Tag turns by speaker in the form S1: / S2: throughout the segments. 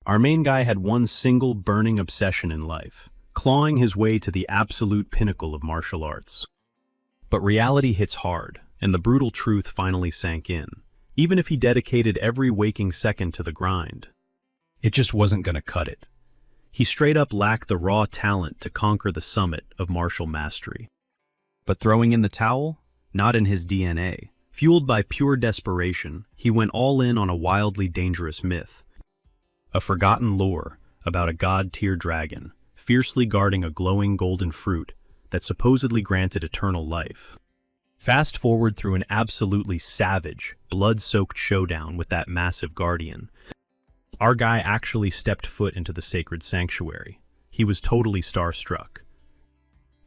S1: Our main guy had one single burning obsession in life, clawing his way to the absolute pinnacle of martial arts. But reality hits hard, and the brutal truth finally sank in. Even if he dedicated every waking second to the grind, it just wasn't gonna cut it. He straight up lacked the raw talent to conquer the summit of martial mastery. But throwing in the towel? Not in his DNA. Fueled by pure desperation, he went all in on a wildly dangerous myth. A forgotten lore about a god-tier dragon, fiercely guarding a glowing golden fruit that supposedly granted eternal life. Fast forward through an absolutely savage, blood-soaked showdown with that massive guardian. Our guy actually stepped foot into the sacred sanctuary. He was totally starstruck.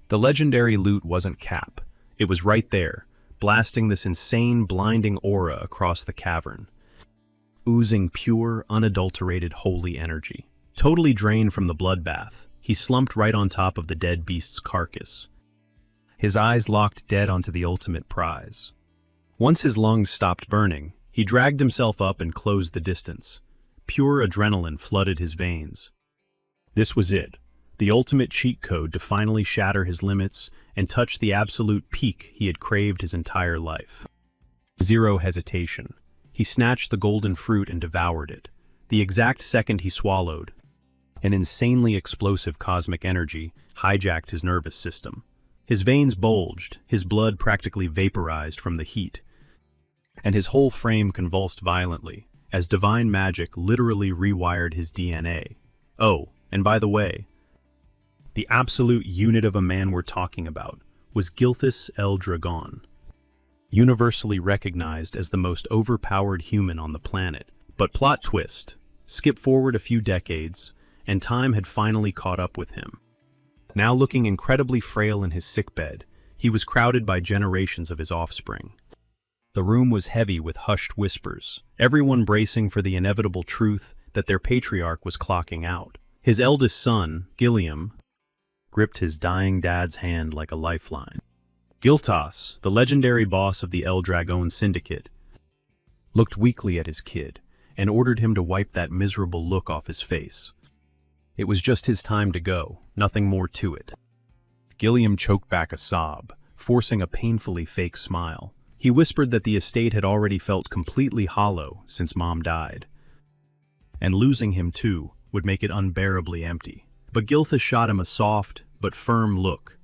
S1: The legendary loot wasn't cap. It was right there, blasting this insane, blinding aura across the cavern, oozing pure, unadulterated, holy energy. Totally drained from the bloodbath, he slumped right on top of the dead beast's carcass, his eyes locked dead onto the ultimate prize. Once his lungs stopped burning, he dragged himself up and closed the distance. Pure adrenaline flooded his veins. This was it, the ultimate cheat code to finally shatter his limits and touch the absolute peak he had craved his entire life. Zero hesitation. He snatched the golden fruit and devoured it. The exact second he swallowed, an insanely explosive cosmic energy hijacked his nervous system. His veins bulged, his blood practically vaporized from the heat, and his whole frame convulsed violently, as divine magic literally rewired his DNA. Oh, and by the way, the absolute unit of a man we're talking about was Gilthus El Dragon, universally recognized as the most overpowered human on the planet. But plot twist, skip forward a few decades, and time had finally caught up with him. Now looking incredibly frail in his sickbed, he was crowded by generations of his offspring. The room was heavy with hushed whispers, everyone bracing for the inevitable truth that their patriarch was clocking out. His eldest son, Gilliam, gripped his dying dad's hand like a lifeline. Giltas, the legendary boss of the El Dragon Syndicate, looked weakly at his kid and ordered him to wipe that miserable look off his face. It was just his time to go, nothing more to it. Gilliam choked back a sob, forcing a painfully fake smile. He whispered that the estate had already felt completely hollow since Mom died, and losing him too would make it unbearably empty. But Gilthus shot him a soft but firm look,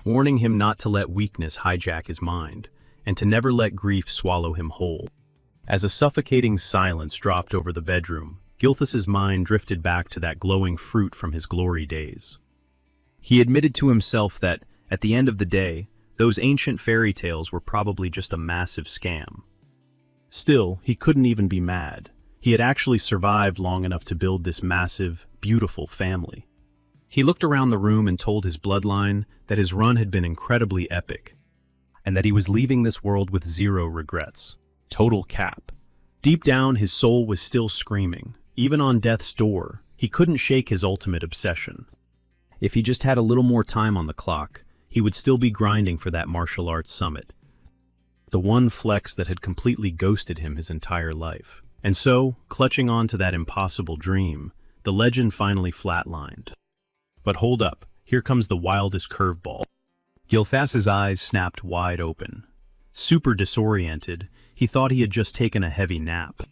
S1: warning him not to let weakness hijack his mind, and to never let grief swallow him whole. As a suffocating silence dropped over the bedroom, Gilthus's mind drifted back to that glowing fruit from his glory days. He admitted to himself that, at the end of the day, those ancient fairy tales were probably just a massive scam. Still, he couldn't even be mad. He had actually survived long enough to build this massive, beautiful family. He looked around the room and told his bloodline that his run had been incredibly epic, and that he was leaving this world with zero regrets. Total cap. Deep down, his soul was still screaming. Even on death's door, he couldn't shake his ultimate obsession. If he just had a little more time on the clock, he would still be grinding for that martial arts summit, the one flex that had completely ghosted him his entire life. And so, clutching on to that impossible dream, the legend finally flatlined. But hold up, here comes the wildest curveball. Gilthas's eyes snapped wide open. Super disoriented, he thought he had just taken a heavy nap.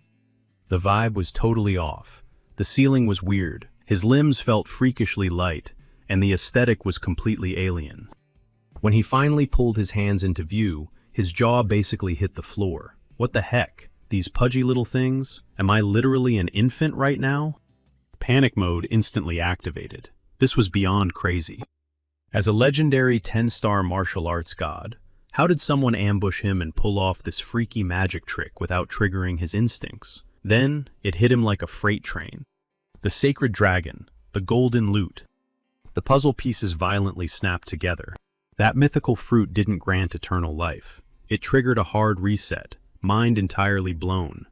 S1: The vibe was totally off. The ceiling was weird, his limbs felt freakishly light, and the aesthetic was completely alien. When he finally pulled his hands into view, his jaw basically hit the floor. What the heck? These pudgy little things? Am I literally an infant right now? Panic mode instantly activated. This was beyond crazy. As a legendary 10-star martial arts god, how did someone ambush him and pull off this freaky magic trick without triggering his instincts? Then, it hit him like a freight train. The sacred dragon, the golden loot. The puzzle pieces violently snapped together. That mythical fruit didn't grant eternal life. It triggered a hard reset, mind entirely blown.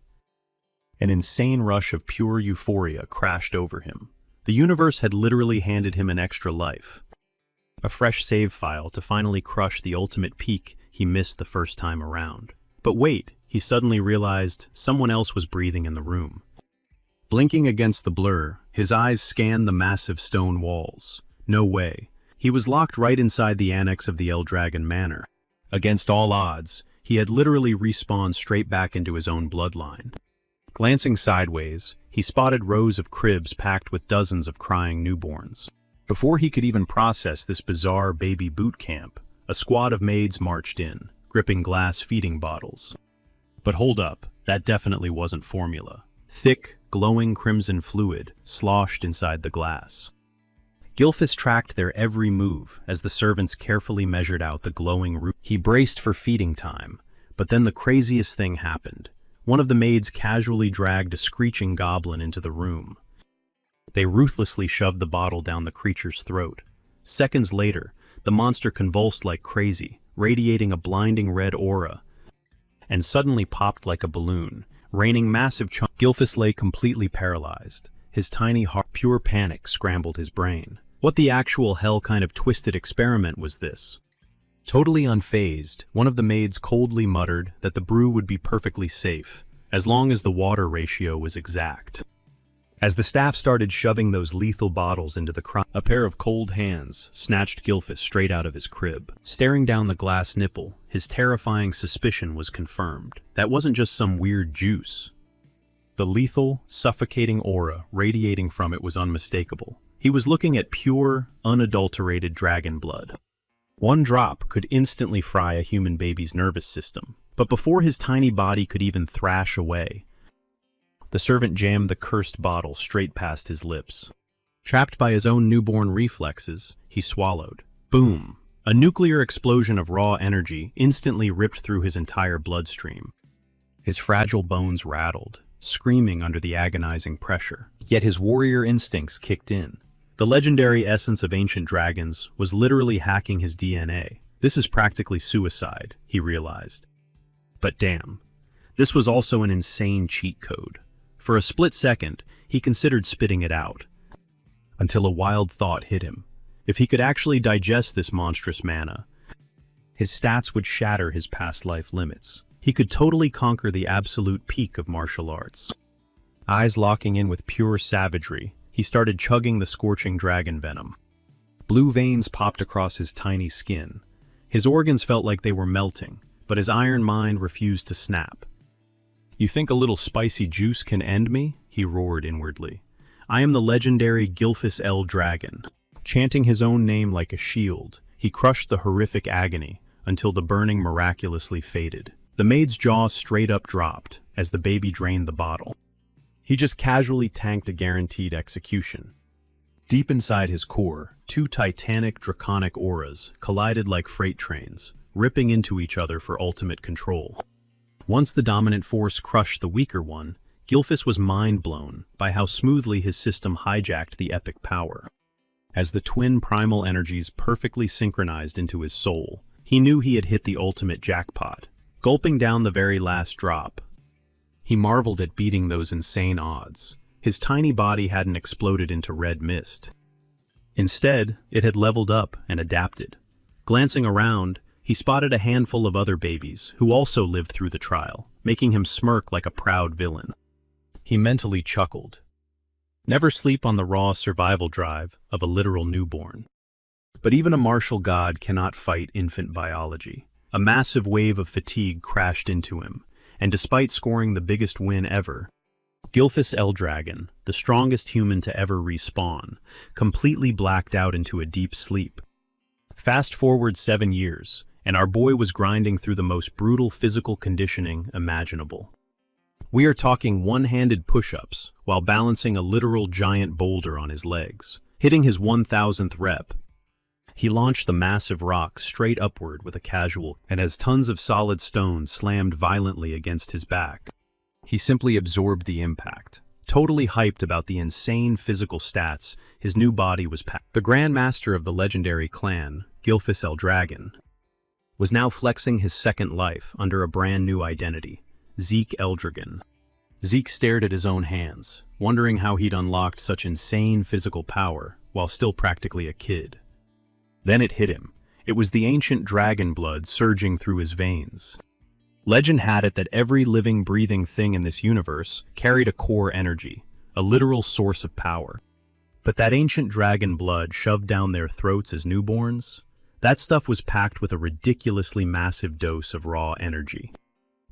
S1: An insane rush of pure euphoria crashed over him. The universe had literally handed him an extra life. A fresh save file to finally crush the ultimate peak he missed the first time around. But wait, he suddenly realized someone else was breathing in the room. Blinking against the blur, his eyes scanned the massive stone walls. No way. He was locked right inside the annex of the Eldragon Manor. Against all odds, he had literally respawned straight back into his own bloodline. Glancing sideways, he spotted rows of cribs packed with dozens of crying newborns. Before he could even process this bizarre baby boot camp, a squad of maids marched in, gripping glass feeding bottles. But hold up, that definitely wasn't formula. Thick, glowing crimson fluid sloshed inside the glass. Gilfus tracked their every move as the servants carefully measured out the glowing root. He braced for feeding time, but then the craziest thing happened. One of the maids casually dragged a screeching goblin into the room. They ruthlessly shoved the bottle down the creature's throat. Seconds later, the monster convulsed like crazy, radiating a blinding red aura, and suddenly popped like a balloon, raining massive chunks. Gilfus lay completely paralyzed. His tiny heart, pure panic, scrambled his brain. What the actual hell kind of twisted experiment was this? Totally unfazed, one of the maids coldly muttered that the brew would be perfectly safe, as long as the water ratio was exact. As the staff started shoving those lethal bottles into the crowd, a pair of cold hands snatched Gilfus straight out of his crib. Staring down the glass nipple, his terrifying suspicion was confirmed. That wasn't just some weird juice. The lethal, suffocating aura radiating from it was unmistakable. He was looking at pure, unadulterated dragon blood. One drop could instantly fry a human baby's nervous system, but before his tiny body could even thrash away, the servant jammed the cursed bottle straight past his lips. Trapped by his own newborn reflexes, he swallowed. Boom! A nuclear explosion of raw energy instantly ripped through his entire bloodstream. His fragile bones rattled, screaming under the agonizing pressure. Yet his warrior instincts kicked in. The legendary essence of ancient dragons was literally hacking his DNA. This is practically suicide, he realized. But damn, this was also an insane cheat code. For a split second, he considered spitting it out, until a wild thought hit him. If he could actually digest this monstrous mana, his stats would shatter his past life limits. He could totally conquer the absolute peak of martial arts. Eyes locking in with pure savagery, he started chugging the scorching dragon venom. Blue veins popped across his tiny skin. His organs felt like they were melting, but his iron mind refused to snap. "You think a little spicy juice can end me?" he roared inwardly. "I am the legendary Gilfus L. Dragon." Chanting his own name like a shield, he crushed the horrific agony until the burning miraculously faded. The maid's jaw straight up dropped as the baby drained the bottle. He just casually tanked a guaranteed execution. Deep inside his core, two titanic, draconic auras collided like freight trains, ripping into each other for ultimate control. Once the dominant force crushed the weaker one, Gilfus was mind-blown by how smoothly his system hijacked the epic power. As the twin primal energies perfectly synchronized into his soul, he knew he had hit the ultimate jackpot. Gulping down the very last drop, he marveled at beating those insane odds. His tiny body hadn't exploded into red mist. Instead, it had leveled up and adapted. Glancing around, he spotted a handful of other babies who also lived through the trial, making him smirk like a proud villain. He mentally chuckled. Never sleep on the raw survival drive of a literal newborn. But even a martial god cannot fight infant biology. A massive wave of fatigue crashed into him, and despite scoring the biggest win ever, Gilfus L. Dragon, the strongest human to ever respawn, completely blacked out into a deep sleep. Fast forward 7 years, and our boy was grinding through the most brutal physical conditioning imaginable. We are talking one-handed push-ups while balancing a literal giant boulder on his legs. Hitting his 1000th rep, he launched the massive rock straight upward with a casual, and as tons of solid stone slammed violently against his back, he simply absorbed the impact. Totally hyped about the insane physical stats his new body was packed. The Grand Master of the legendary clan, Gilfus L. Dragon, was now flexing his second life under a brand new identity, Zeke Eldragon. Zeke stared at his own hands, wondering how he'd unlocked such insane physical power while still practically a kid. Then it hit him. It was the ancient dragon blood surging through his veins. Legend had it that every living, breathing thing in this universe carried a core energy, a literal source of power. But that ancient dragon blood shoved down their throats as newborns, that stuff was packed with a ridiculously massive dose of raw energy.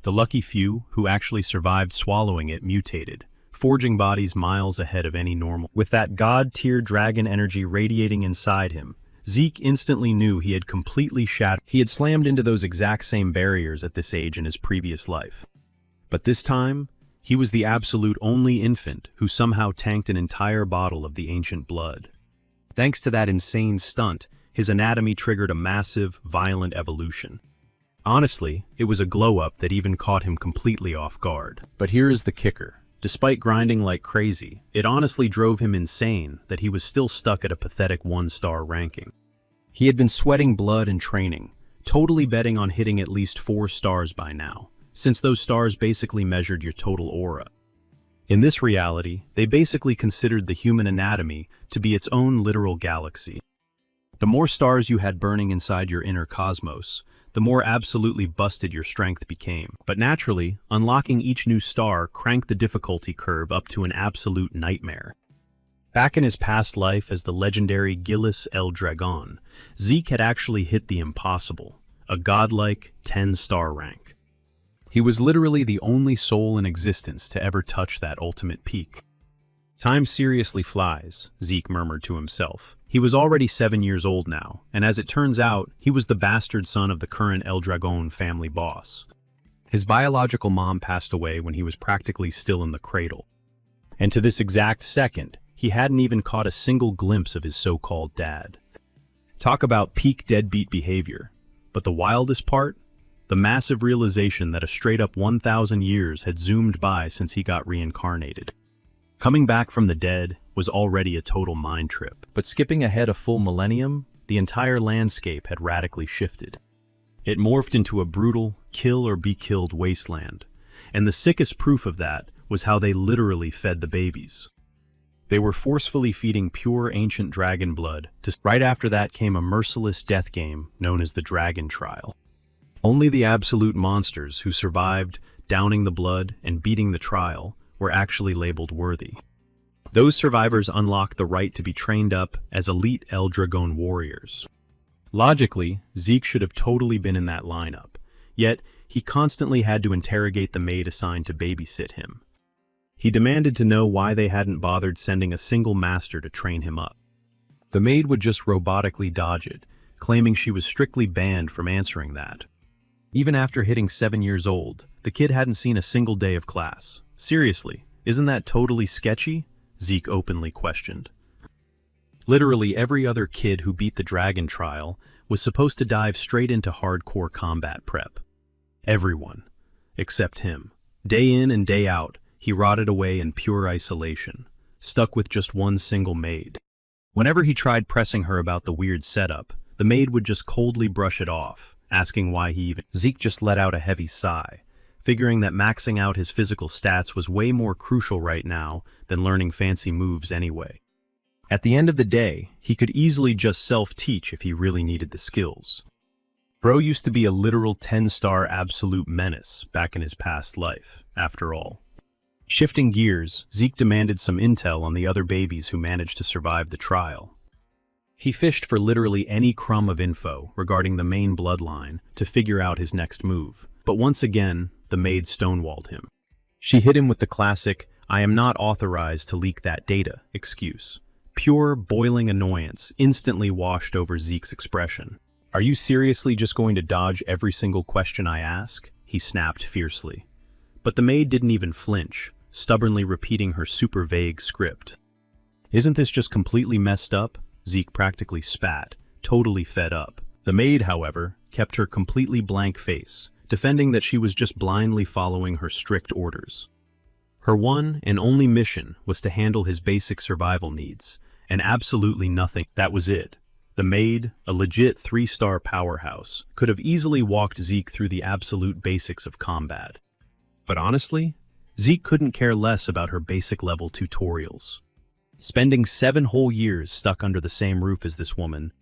S1: The lucky few who actually survived swallowing it mutated, forging bodies miles ahead of any normal. With that god-tier dragon energy radiating inside him, Zeke instantly knew he had completely shattered. He had slammed into those exact same barriers at this age in his previous life. But this time, he was the absolute only infant who somehow tanked an entire bottle of the ancient blood. Thanks to that insane stunt, his anatomy triggered a massive, violent evolution. Honestly, it was a glow-up that even caught him completely off guard. But here is the kicker. Despite grinding like crazy, it honestly drove him insane that he was still stuck at a pathetic 1-star ranking. He had been sweating blood and training, totally betting on hitting at least 4 stars by now, since those stars basically measured your total aura. In this reality, they basically considered the human anatomy to be its own literal galaxy. The more stars you had burning inside your inner cosmos, the more absolutely busted your strength became. But naturally, unlocking each new star cranked the difficulty curve up to an absolute nightmare. Back in his past life as the legendary Gillis El Dragon, Zeke had actually hit the impossible, a godlike 10-star rank. He was literally the only soul in existence to ever touch that ultimate peak. Time seriously flies, Zeke murmured to himself. He was already 7 years old now, and as it turns out, he was the bastard son of the current El Dragon family boss. His biological mom passed away when he was practically still in the cradle. And to this exact second, he hadn't even caught a single glimpse of his so-called dad. Talk about peak deadbeat behavior. But the wildest part? The massive realization that a straight-up 1,000 years had zoomed by since he got reincarnated. Coming back from the dead was already a total mind trip, but skipping ahead a full millennium, the entire landscape had radically shifted. It morphed into a brutal, kill-or-be-killed wasteland, and the sickest proof of that was how they literally fed the babies. They were forcefully feeding pure ancient dragon blood. Right after that came a merciless death game known as the Dragon Trial. Only the absolute monsters who survived downing the blood and beating the trial were actually labeled worthy. Those survivors unlocked the right to be trained up as elite El Dragon warriors. Logically, Zeke should have totally been in that lineup, yet he constantly had to interrogate the maid assigned to babysit him. He demanded to know why they hadn't bothered sending a single master to train him up. The maid would just robotically dodge it, claiming she was strictly banned from answering that. Even after hitting 7 years old, the kid hadn't seen a single day of class. Seriously, isn't that totally sketchy? Zeke openly questioned. Literally every other kid who beat the Dragon Trial was supposed to dive straight into hardcore combat prep. Everyone. Except him. Day in and day out, he rotted away in pure isolation, stuck with just one single maid. Whenever he tried pressing her about the weird setup, the maid would just coldly brush it off, asking why he even... Zeke just let out a heavy sigh, figuring that maxing out his physical stats was way more crucial right now than learning fancy moves anyway. At the end of the day, he could easily just self-teach if he really needed the skills. Bro used to be a literal 10-star absolute menace back in his past life, after all. Shifting gears, Zeke demanded some intel on the other babies who managed to survive the trial. He fished for literally any crumb of info regarding the main bloodline to figure out his next move, but once again, the maid stonewalled him. She hit him with the classic, "I am not authorized to leak that data" excuse. Pure, boiling annoyance instantly washed over Zeke's expression. "Are you seriously just going to dodge every single question I ask?" he snapped fiercely. But the maid didn't even flinch, stubbornly repeating her super vague script. "Isn't this just completely messed up?" Zeke practically spat, totally fed up. The maid, however, kept her completely blank face, defending that she was just blindly following her strict orders. Her one and only mission was to handle his basic survival needs, and absolutely nothing. That was it. The maid, a legit 3-star powerhouse, could have easily walked Zeke through the absolute basics of combat. But honestly, Zeke couldn't care less about her basic level tutorials. Spending 7 whole years stuck under the same roof as this woman,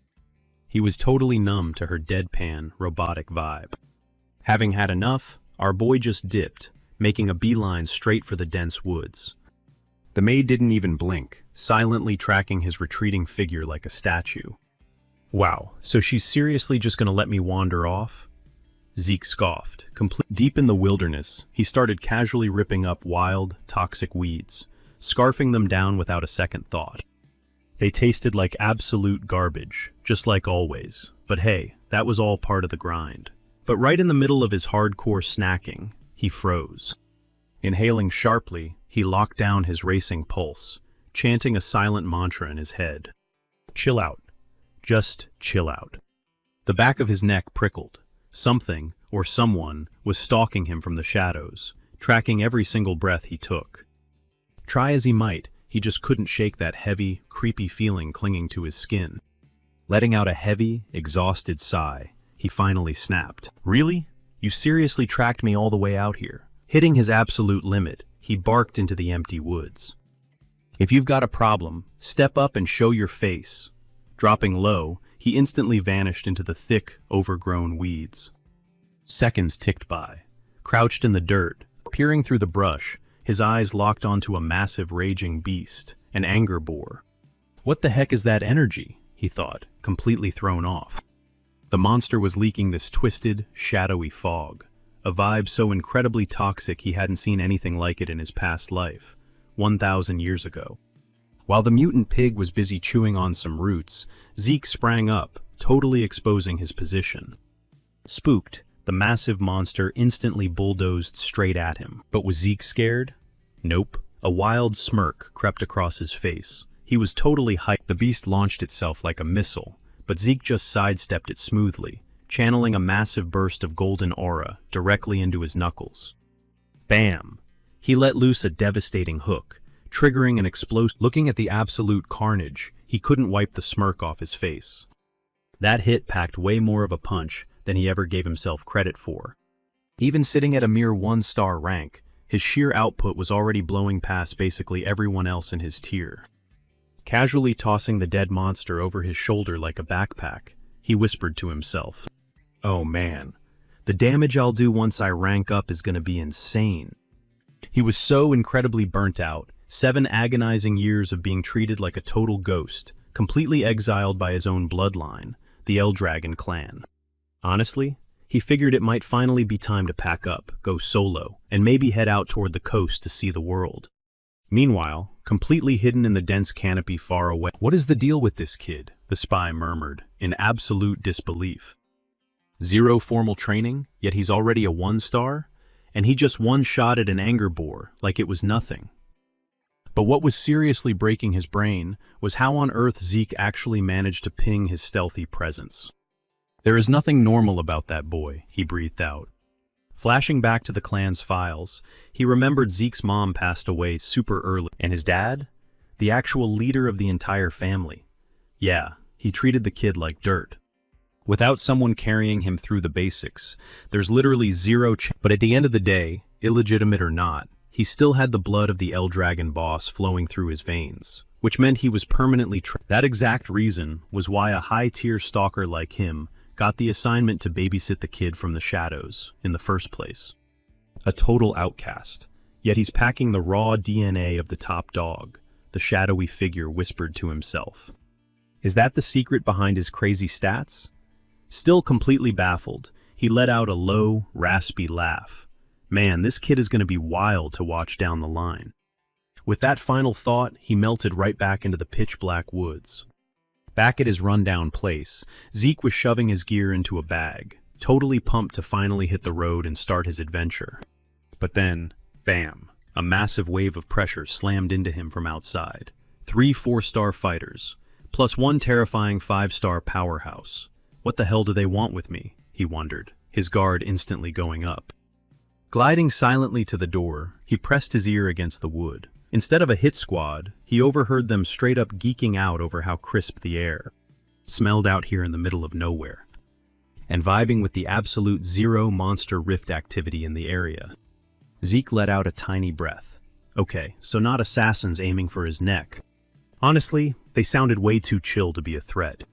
S1: he was totally numb to her deadpan, robotic vibe. Having had enough, our boy just dipped, making a beeline straight for the dense woods. The maid didn't even blink, silently tracking his retreating figure like a statue. Wow, so she's seriously just gonna let me wander off? Zeke scoffed. Deep in the wilderness, he started casually ripping up wild, toxic weeds, scarfing them down without a second thought. They tasted like absolute garbage, just like always. But hey, that was all part of the grind. But right in the middle of his hardcore snacking, he froze. Inhaling sharply, he locked down his racing pulse, chanting a silent mantra in his head. Chill out. Just chill out. The back of his neck prickled. Something, or someone, was stalking him from the shadows, tracking every single breath he took. Try as he might, he just couldn't shake that heavy, creepy feeling clinging to his skin. Letting out a heavy, exhausted sigh, he finally snapped. Really? You seriously tracked me all the way out here? Hitting his absolute limit, he barked into the empty woods. If you've got a problem, step up and show your face. Dropping low, he instantly vanished into the thick, overgrown weeds. Seconds ticked by. Crouched in the dirt, peering through the brush, his eyes locked onto a massive raging beast, an anger boar. What the heck is that energy? He thought, completely thrown off. The monster was leaking this twisted, shadowy fog, a vibe so incredibly toxic he hadn't seen anything like it in his past life, 1,000 years ago. While the mutant pig was busy chewing on some roots, Zeke sprang up, totally exposing his position. Spooked, the massive monster instantly bulldozed straight at him. But was Zeke scared? Nope. A wild smirk crept across his face. He was totally hyped. The beast launched itself like a missile, but Zeke just sidestepped it smoothly, channeling a massive burst of golden aura directly into his knuckles. Bam! He let loose a devastating hook, triggering an explosive. Looking at the absolute carnage, he couldn't wipe the smirk off his face. That hit packed way more of a punch than he ever gave himself credit for. Even sitting at a mere 1-star rank, his sheer output was already blowing past basically everyone else in his tier. Casually tossing the dead monster over his shoulder like a backpack, he whispered to himself, "Oh man, the damage I'll do once I rank up is gonna be insane." He was so incredibly burnt out, 7 agonizing years of being treated like a total ghost, completely exiled by his own bloodline, the Eldragon clan. Honestly, he figured it might finally be time to pack up, go solo, and maybe head out toward the coast to see the world. Meanwhile, completely hidden in the dense canopy far away. "What is the deal with this kid?" the spy murmured, in absolute disbelief. "Zero formal training, yet he's already a 1-star? And he just one-shot at an anger boar like it was nothing." But what was seriously breaking his brain was how on earth Zeke actually managed to ping his stealthy presence. "There is nothing normal about that boy," he breathed out. Flashing back to the clan's files, he remembered Zeke's mom passed away super early. And his dad? The actual leader of the entire family. Yeah, he treated the kid like dirt. Without someone carrying him through the basics, there's literally zero chance. But at the end of the day, illegitimate or not, he still had the blood of the Eldragon boss flowing through his veins, which meant he was permanently That exact reason was why a high-tier stalker like him got the assignment to babysit the kid from the shadows in the first place. A total outcast, yet he's packing the raw DNA of the top dog, the shadowy figure whispered to himself. Is that the secret behind his crazy stats? Still completely baffled, he let out a low, raspy laugh. Man, this kid is going to be wild to watch down the line. With that final thought, he melted right back into the pitch-black woods. Back at his rundown place, Zeke was shoving his gear into a bag, totally pumped to finally hit the road and start his adventure. But then, bam, a massive wave of pressure slammed into him from outside. 3 4-star fighters, plus 1 terrifying 5-star powerhouse. What the hell do they want with me? He wondered, his guard instantly going up. Gliding silently to the door, he pressed his ear against the wood. Instead of a hit squad, he overheard them straight up geeking out over how crisp the air smelled out here in the middle of nowhere, and vibing with the absolute zero monster rift activity in the area. Zeke let out a tiny breath. Okay, so not assassins aiming for his neck. Honestly, they sounded way too chill to be a threat.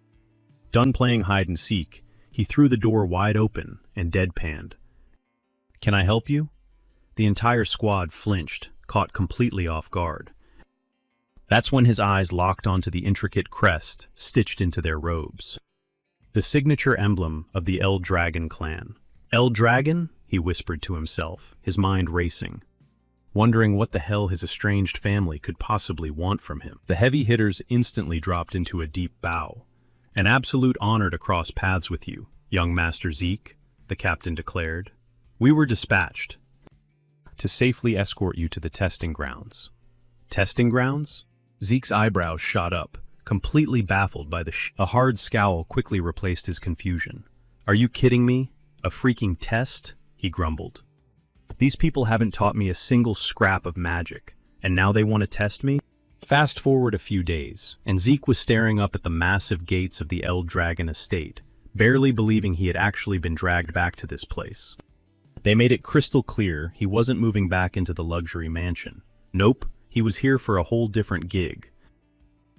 S1: Done playing hide and seek, he threw the door wide open and deadpanned. "Can I help you?" The entire squad flinched, caught completely off guard. That's when his eyes locked onto the intricate crest stitched into their robes. The signature emblem of the El Dragon clan. El Dragon? He whispered to himself, his mind racing, wondering what the hell his estranged family could possibly want from him. The heavy hitters instantly dropped into a deep bow. An absolute honor to cross paths with you, young Master Zeke, the captain declared. We were dispatched to safely escort you to the testing grounds. Testing grounds? Zeke's eyebrows shot up, completely baffled by a hard scowl quickly replaced his confusion. Are you kidding me? A freaking test? He grumbled. These people haven't taught me a single scrap of magic, and now they want to test me? Fast forward a few days, and Zeke was staring up at the massive gates of the El Dragon estate, barely believing he had actually been dragged back to this place. They made it crystal clear he wasn't moving back into the luxury mansion. Nope, he was here for a whole different gig.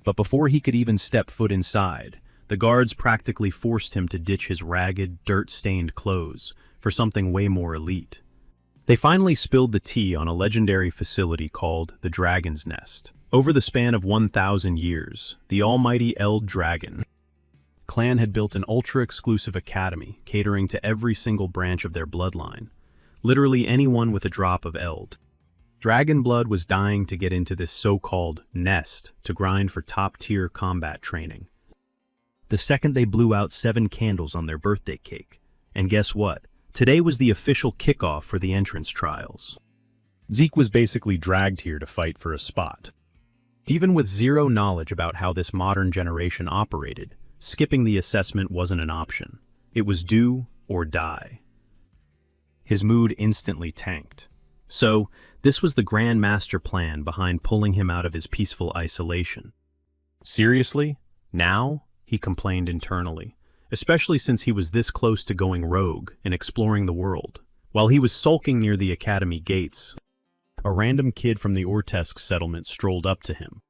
S1: But before he could even step foot inside, the guards practically forced him to ditch his ragged, dirt-stained clothes for something way more elite. They finally spilled the tea on a legendary facility called the Dragon's Nest. Over the span of 1,000 years, the almighty El Dragon clan had built an ultra-exclusive academy catering to every single branch of their bloodline. Literally anyone with a drop of Eld Dragon blood was dying to get into this so-called nest to grind for top-tier combat training. The second they blew out 7 candles on their birthday cake. And guess what? Today was the official kickoff for the entrance trials. Zeke was basically dragged here to fight for a spot. Even with zero knowledge about how this modern generation operated, skipping the assessment wasn't an option. It was do or die. His mood instantly tanked. So, this was the grand master plan behind pulling him out of his peaceful isolation. Seriously? Now? He complained internally, especially since he was this close to going rogue and exploring the world. While he was sulking near the academy gates, a random kid from the Ortesk settlement strolled up to him.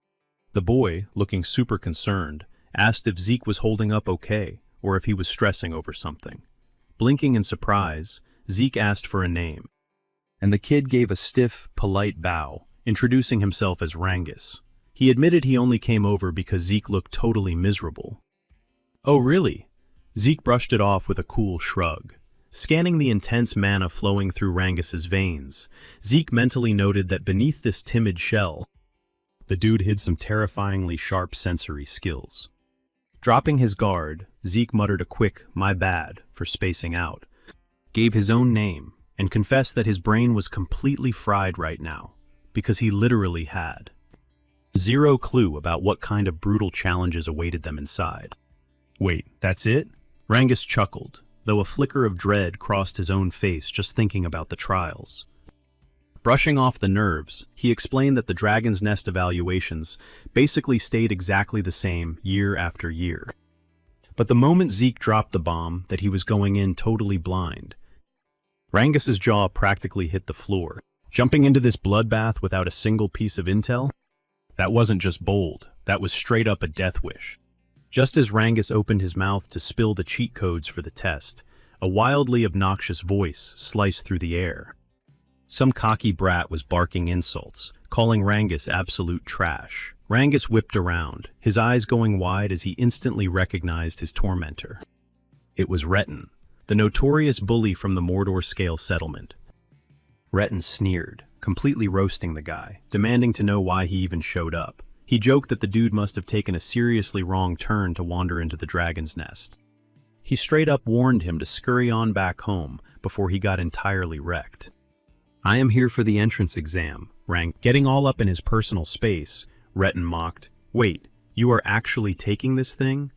S1: The boy, looking super concerned, asked if Zeke was holding up okay or if he was stressing over something. Blinking in surprise, Zeke asked for a name, and the kid gave a stiff, polite bow, introducing himself as Rangus. He admitted he only came over because Zeke looked totally miserable. Oh really? Zeke brushed it off with a cool shrug. Scanning the intense mana flowing through Rangus's veins, Zeke mentally noted that beneath this timid shell, the dude hid some terrifyingly sharp sensory skills. Dropping his guard, Zeke muttered a quick, "my bad," for spacing out, gave his own name, and confessed that his brain was completely fried right now, because he literally had zero clue about what kind of brutal challenges awaited them inside. Wait, that's it? Rangus chuckled, though a flicker of dread crossed his own face just thinking about the trials. Brushing off the nerves, he explained that the Dragon's Nest evaluations basically stayed exactly the same year after year. But the moment Zeke dropped the bomb that he was going in totally blind, Rangus's jaw practically hit the floor. Jumping into this bloodbath without a single piece of intel? That wasn't just bold, that was straight up a death wish. Just as Rangus opened his mouth to spill the cheat codes for the test, a wildly obnoxious voice sliced through the air. Some cocky brat was barking insults, calling Rangus absolute trash. Rangus whipped around, his eyes going wide as he instantly recognized his tormentor. It was Retin, the notorious bully from the Mordor Scale settlement. Retin sneered, completely roasting the guy, demanding to know why he even showed up. He joked that the dude must have taken a seriously wrong turn to wander into the Dragon's Nest. He straight up warned him to scurry on back home before he got entirely wrecked. "I am here for the entrance exam," Rank. Getting all up in his personal space, Retin mocked. "Wait, you are actually taking this thing?"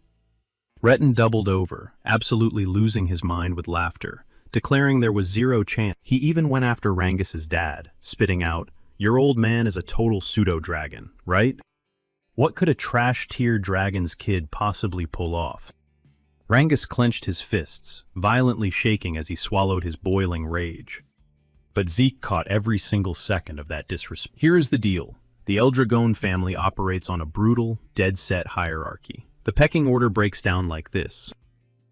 S1: Retin doubled over, absolutely losing his mind with laughter, declaring there was zero chance. He even went after Rangus's dad, spitting out, "Your old man is a total pseudo-dragon, right? What could a trash-tier dragon's kid possibly pull off?" Rangus clenched his fists, violently shaking as he swallowed his boiling rage. But Zeke caught every single second of that disrespect. Here is the deal. The Eldragon family operates on a brutal, dead-set hierarchy. The pecking order breaks down like this.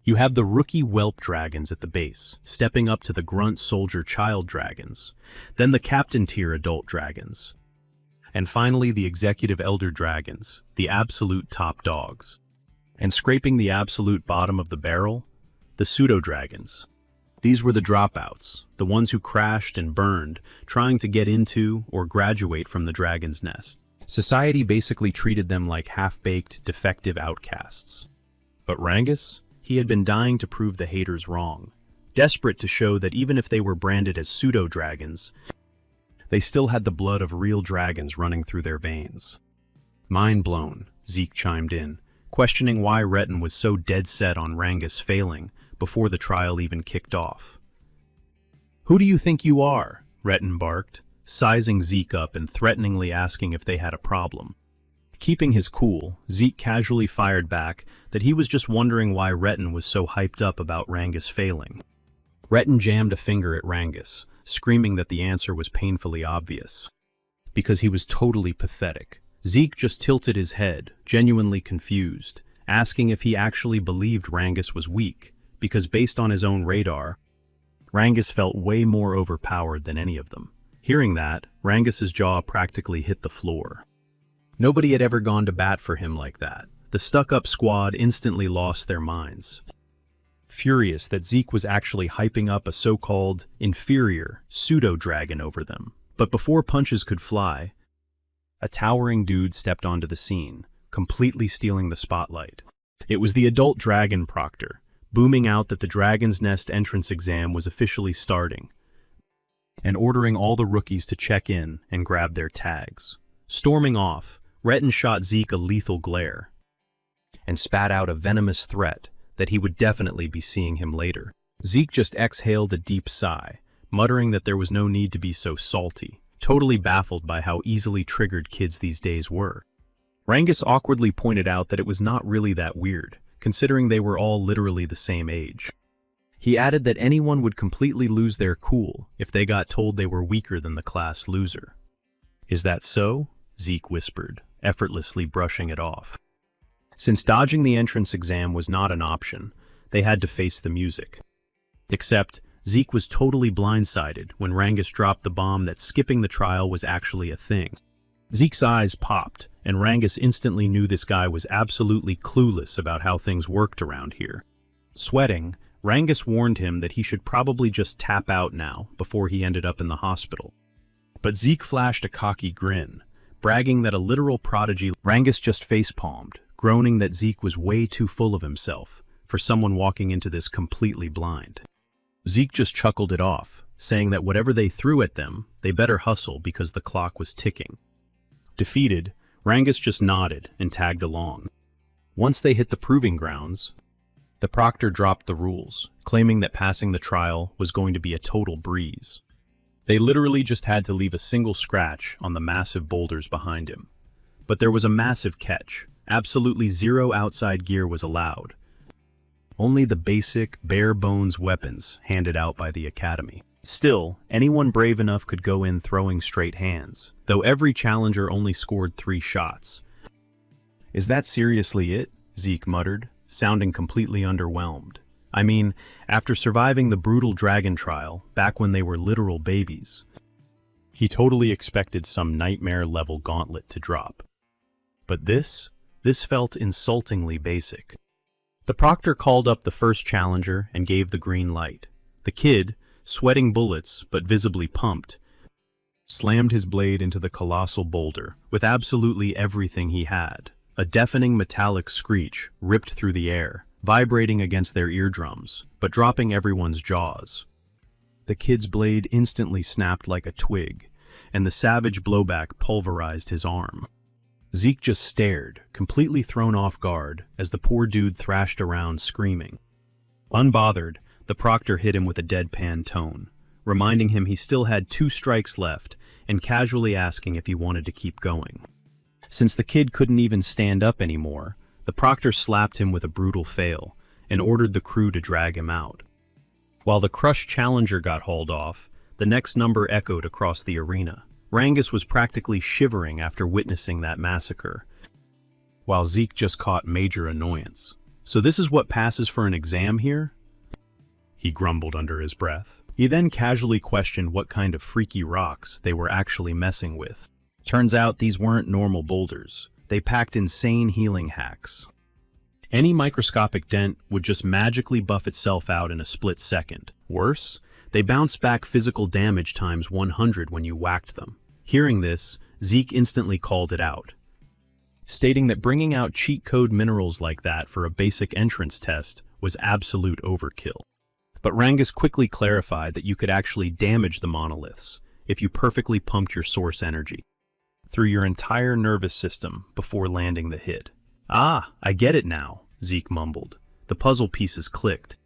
S1: You have the rookie whelp dragons at the base, stepping up to the grunt soldier child dragons, then the captain tier adult dragons, And finally, the executive elder dragons, the absolute top dogs. And scraping the absolute bottom of the barrel, the pseudo-dragons. These were the dropouts, the ones who crashed and burned, trying to get into or graduate from the dragon's nest. Society basically treated them like half-baked, defective outcasts. But Rangus? He had been dying to prove the haters wrong, desperate to show that even if they were branded as pseudo-dragons, they still had the blood of real dragons running through their veins. Mind blown, Zeke chimed in, questioning why Retin was so dead set on Rangus failing before the trial even kicked off. "Who do you think you are?" Retin barked, sizing Zeke up and threateningly asking if they had a problem. Keeping his cool, Zeke casually fired back that he was just wondering why Retin was so hyped up about Rangus failing. Retin jammed a finger at Rangus, screaming that the answer was painfully obvious. Because he was totally pathetic. Zeke just tilted his head, genuinely confused, asking if he actually believed Rangus was weak, because based on his own radar, Rangus felt way more overpowered than any of them. Hearing that, Rangus's jaw practically hit the floor. Nobody had ever gone to bat for him like that. The stuck-up squad instantly lost their minds, furious that Zeke was actually hyping up a so-called inferior pseudo-dragon over them. But before punches could fly, a towering dude stepped onto the scene, completely stealing the spotlight. It was the adult dragon proctor, booming out that the Dragon's Nest entrance exam was officially starting, and ordering all the rookies to check in and grab their tags. Storming off, Retin shot Zeke a lethal glare, and spat out a venomous threat that he would definitely be seeing him later. Zeke just exhaled a deep sigh, muttering that there was no need to be so salty, totally baffled by how easily triggered kids these days were. Rangus awkwardly pointed out that it was not really that weird, considering they were all literally the same age. He added that anyone would completely lose their cool if they got told they were weaker than the class loser. "Is that so?" Zeke whispered, effortlessly brushing it off. Since dodging the entrance exam was not an option, they had to face the music. Except, Zeke was totally blindsided when Rangus dropped the bomb that skipping the trial was actually a thing. Zeke's eyes popped, and Rangus instantly knew this guy was absolutely clueless about how things worked around here. Sweating, Rangus warned him that he should probably just tap out now before he ended up in the hospital. But Zeke flashed a cocky grin, bragging that a literal prodigy. Rangus just facepalmed, groaning that Zeke was way too full of himself for someone walking into this completely blind. Zeke just chuckled it off, saying that whatever they threw at them, they better hustle because the clock was ticking. Defeated, Rangus just nodded and tagged along. Once they hit the proving grounds, the proctor dropped the rules, claiming that passing the trial was going to be a total breeze. They literally just had to leave a single scratch on the massive boulders behind him. But there was a massive catch. Absolutely zero outside gear was allowed. Only the basic, bare-bones weapons handed out by the academy. Still, anyone brave enough could go in throwing straight hands, though every challenger only scored 3 shots. "Is that seriously it?" Zeke muttered, sounding completely underwhelmed. I mean, after surviving the brutal dragon trial, back when they were literal babies, he totally expected some nightmare-level gauntlet to drop. But this felt insultingly basic. The proctor called up the first challenger and gave the green light. The kid, sweating bullets but visibly pumped, slammed his blade into the colossal boulder with absolutely everything he had. A deafening metallic screech ripped through the air, vibrating against their eardrums, but dropping everyone's jaws. The kid's blade instantly snapped like a twig, and the savage blowback pulverized his arm. Zeke just stared, completely thrown off guard, as the poor dude thrashed around screaming. Unbothered, the proctor hit him with a deadpan tone, reminding him he still had 2 strikes left and casually asking if he wanted to keep going. Since the kid couldn't even stand up anymore, the proctor slapped him with a brutal fail and ordered the crew to drag him out. While the crushed challenger got hauled off, the next number echoed across the arena. Rangus was practically shivering after witnessing that massacre, while Zeke just caught major annoyance. "So this is what passes for an exam here?" he grumbled under his breath. He then casually questioned what kind of freaky rocks they were actually messing with. Turns out these weren't normal boulders. They packed insane healing hacks. Any microscopic dent would just magically buff itself out in a split second. Worse, they bounced back physical damage times 100 when you whacked them. Hearing this, Zeke instantly called it out, stating that bringing out cheat code minerals like that for a basic entrance test was absolute overkill. But Rangus quickly clarified that you could actually damage the monoliths if you perfectly pumped your source energy through your entire nervous system before landing the hit. "Ah, I get it now," Zeke mumbled. The puzzle pieces clicked.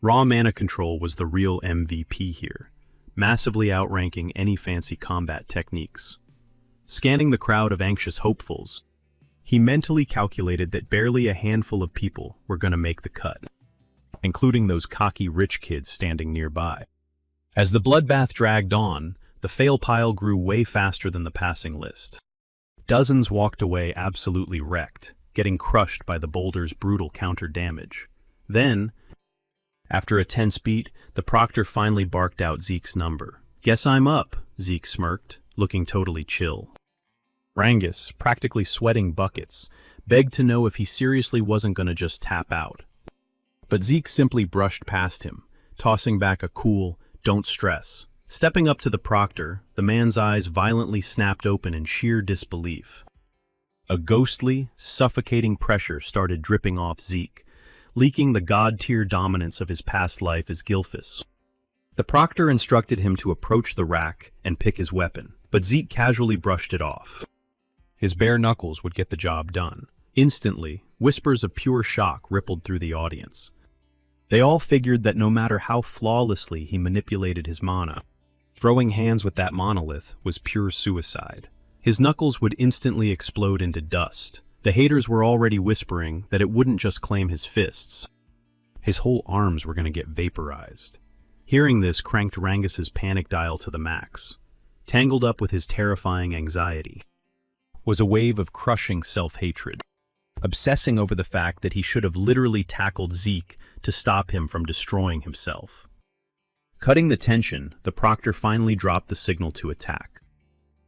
S1: Raw mana control was the real MVP here, massively outranking any fancy combat techniques. Scanning the crowd of anxious hopefuls, he mentally calculated that barely a handful of people were going to make the cut, including those cocky rich kids standing nearby. As the bloodbath dragged on, the fail pile grew way faster than the passing list. Dozens walked away absolutely wrecked, getting crushed by the boulder's brutal counter damage. Then, after a tense beat, the proctor finally barked out Zeke's number. "Guess I'm up," Zeke smirked, looking totally chill. Rangus, practically sweating buckets, begged to know if he seriously wasn't going to just tap out. But Zeke simply brushed past him, tossing back a cool, "Don't stress." Stepping up to the proctor, the man's eyes violently snapped open in sheer disbelief. A ghostly, suffocating pressure started dripping off Zeke, leaking the god-tier dominance of his past life as Gilphus. The proctor instructed him to approach the rack and pick his weapon, but Zeke casually brushed it off. His bare knuckles would get the job done. Instantly, whispers of pure shock rippled through the audience. They all figured that no matter how flawlessly he manipulated his mana, throwing hands with that monolith was pure suicide. His knuckles would instantly explode into dust. The haters were already whispering that it wouldn't just claim his fists. His whole arms were going to get vaporized. Hearing this cranked Rangus's panic dial to the max. Tangled up with his terrifying anxiety was a wave of crushing self-hatred, obsessing over the fact that he should have literally tackled Zeke to stop him from destroying himself. Cutting the tension, the proctor finally dropped the signal to attack.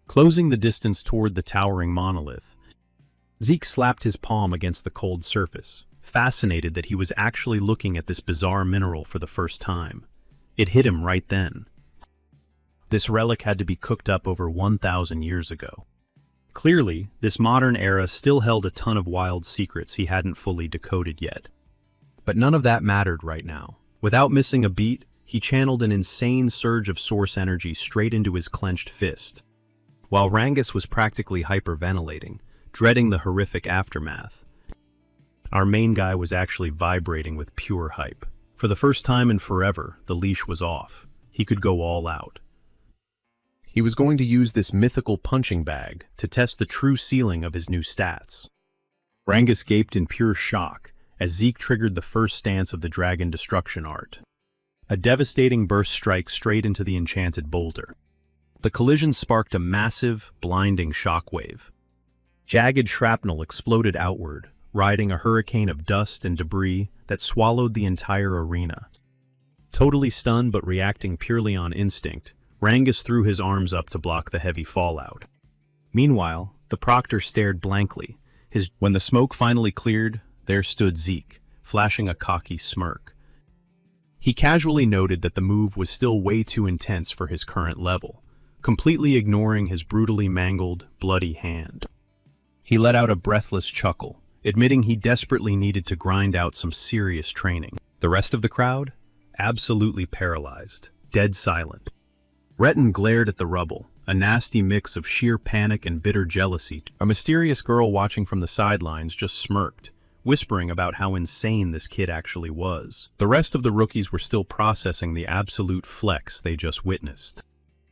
S1: Closing the distance toward the towering monolith, Zeke slapped his palm against the cold surface, fascinated that he was actually looking at this bizarre mineral for the first time. It hit him right then. This relic had to be cooked up over 1,000 years ago. Clearly, this modern era still held a ton of wild secrets he hadn't fully decoded yet. But none of that mattered right now. Without missing a beat, he channeled an insane surge of source energy straight into his clenched fist. While Rangus was practically hyperventilating, dreading the horrific aftermath, our main guy was actually vibrating with pure hype. For the first time in forever, the leash was off. He could go all out. He was going to use this mythical punching bag to test the true ceiling of his new stats. Rangus gaped in pure shock as Zeke triggered the first stance of the Dragon Destruction art. A devastating burst strike straight into the enchanted boulder. The collision sparked a massive, blinding shockwave. Jagged shrapnel exploded outward, riding a hurricane of dust and debris that swallowed the entire arena. Totally stunned but reacting purely on instinct, Rangus threw his arms up to block the heavy fallout. Meanwhile, the proctor stared blankly. When the smoke finally cleared, there stood Zeke, flashing a cocky smirk. He casually noted that the move was still way too intense for his current level, completely ignoring his brutally mangled, bloody hand. He let out a breathless chuckle, admitting he desperately needed to grind out some serious training. The rest of the crowd? Absolutely paralyzed, dead silent. Retin glared at the rubble, a nasty mix of sheer panic and bitter jealousy. A mysterious girl watching from the sidelines just smirked, whispering about how insane this kid actually was. The rest of the rookies were still processing the absolute flex they just witnessed.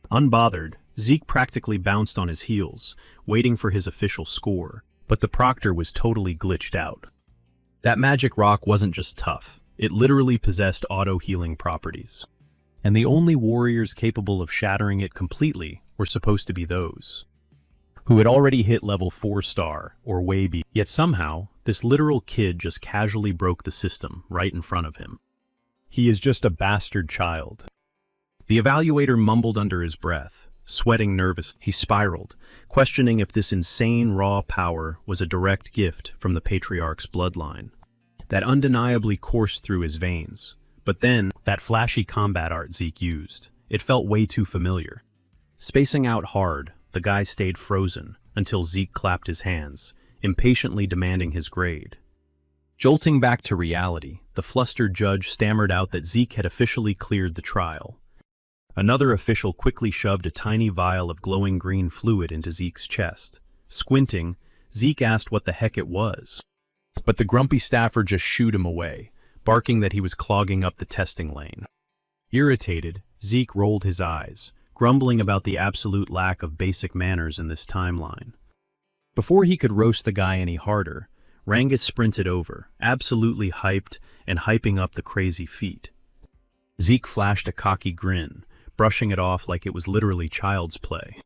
S1: Unbothered, Zeke practically bounced on his heels, waiting for his official score, but the proctor was totally glitched out. That magic rock wasn't just tough, it literally possessed auto-healing properties. And the only warriors capable of shattering it completely were supposed to be those who had already hit level 4-star or way beyond. Yet somehow, this literal kid just casually broke the system right in front of him. He is just a bastard child. The evaluator mumbled under his breath, Sweating nervously, he spiraled, questioning if this insane raw power was a direct gift from the patriarch's bloodline that undeniably coursed through his veins. But then, that flashy combat art Zeke used, it felt way too familiar. Spacing out hard, the guy stayed frozen until Zeke clapped his hands, impatiently demanding his grade. Jolting back to reality, the flustered judge stammered out that Zeke had officially cleared the trial. Another official quickly shoved a tiny vial of glowing green fluid into Zeke's chest. Squinting, Zeke asked what the heck it was. But the grumpy staffer just shooed him away, barking that he was clogging up the testing lane. Irritated, Zeke rolled his eyes, grumbling about the absolute lack of basic manners in this timeline. Before he could roast the guy any harder, Rangus sprinted over, absolutely hyped and hyping up the crazy feat. Zeke flashed a cocky grin, brushing it off like it was literally child's play.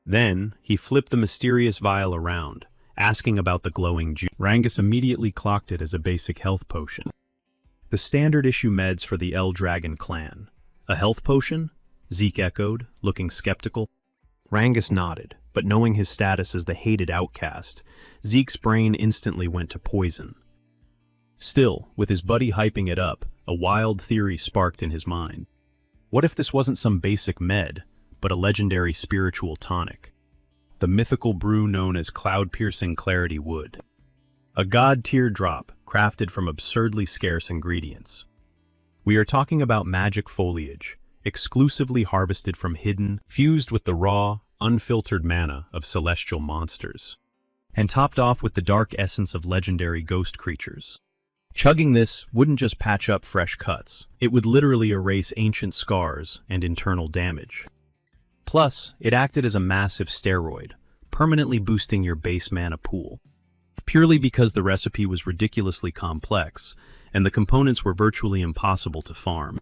S1: Then, he flipped the mysterious vial around, asking about the glowing juice. Rangus immediately clocked it as a basic health potion. The standard issue meds for the L-Dragon clan. A health potion? Zeke echoed, looking skeptical. Rangus nodded, but knowing his status as the hated outcast, Zeke's brain instantly went to poison. Still, with his buddy hyping it up, a wild theory sparked in his mind. What if this wasn't some basic med, but a legendary spiritual tonic? The mythical brew known as cloud-piercing clarity wood. A god-tier drop crafted from absurdly scarce ingredients. We are talking about magic foliage, exclusively harvested from hidden, fused with the raw, unfiltered mana of celestial monsters, and topped off with the dark essence of legendary ghost creatures. Chugging this wouldn't just patch up fresh cuts, it would literally erase ancient scars and internal damage. Plus, it acted as a massive steroid, permanently boosting your base mana pool. Purely because the recipe was ridiculously complex, and the components were virtually impossible to farm.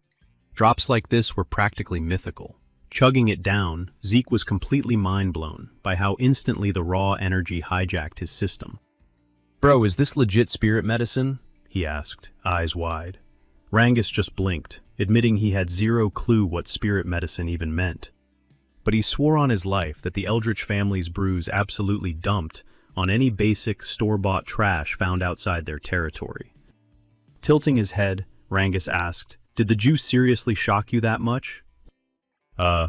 S1: Drops like this were practically mythical. Chugging it down, Zeke was completely mind-blown by how instantly the raw energy hijacked his system. "Bro, is this legit spirit medicine?" he asked, eyes wide. Rangus just blinked, admitting he had zero clue what spirit medicine even meant. But he swore on his life that the Eldritch family's brews absolutely dumped on any basic, store-bought trash found outside their territory. Tilting his head, Rangus asked, "Did the juice seriously shock you that much?"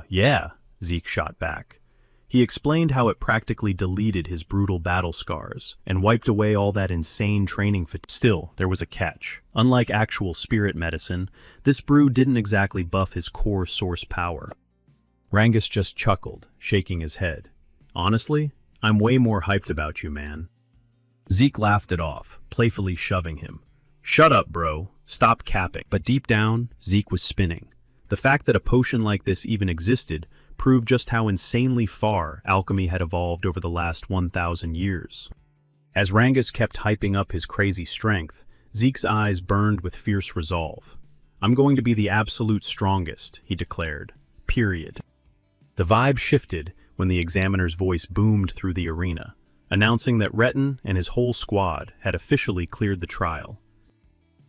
S1: Yeah, Zeke shot back. He explained how it practically deleted his brutal battle scars and wiped away all that insane training fatigue. Still, there was a catch. Unlike actual spirit medicine, this brew didn't exactly buff his core source power. Rangus just chuckled, shaking his head. "Honestly, I'm way more hyped about you, man." Zeke laughed it off, playfully shoving him. "Shut up, bro. Stop capping." But deep down, Zeke was spinning. The fact that a potion like this even existed proved just how insanely far alchemy had evolved over the last 1,000 years. As Rangus kept hyping up his crazy strength, Zeke's eyes burned with fierce resolve. "I'm going to be the absolute strongest," he declared. Period. The vibe shifted when the examiner's voice boomed through the arena, announcing that Retin and his whole squad had officially cleared the trial.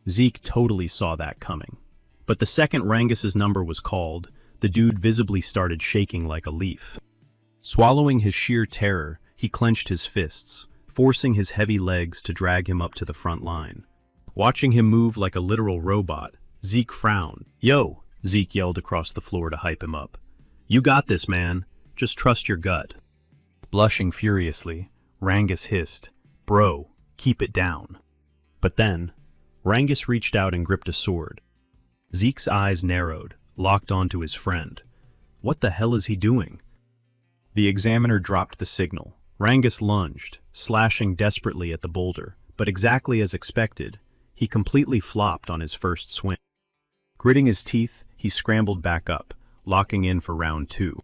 S1: Zeke totally saw that coming. But the second Rangus's number was called, the dude visibly started shaking like a leaf. Swallowing his sheer terror, he clenched his fists, forcing his heavy legs to drag him up to the front line. Watching him move like a literal robot, Zeke frowned. "Yo," Zeke yelled across the floor to hype him up. "You got this, man. Just trust your gut." Blushing furiously, Rangus hissed, "Bro, keep it down." But then, Rangus reached out and gripped a sword. Zeke's eyes narrowed, locked onto his friend. What the hell is he doing? The examiner dropped the signal. Rangus lunged, slashing desperately at the boulder, but exactly as expected, he completely flopped on his first swing. Gritting his teeth, he scrambled back up, locking in for round 2.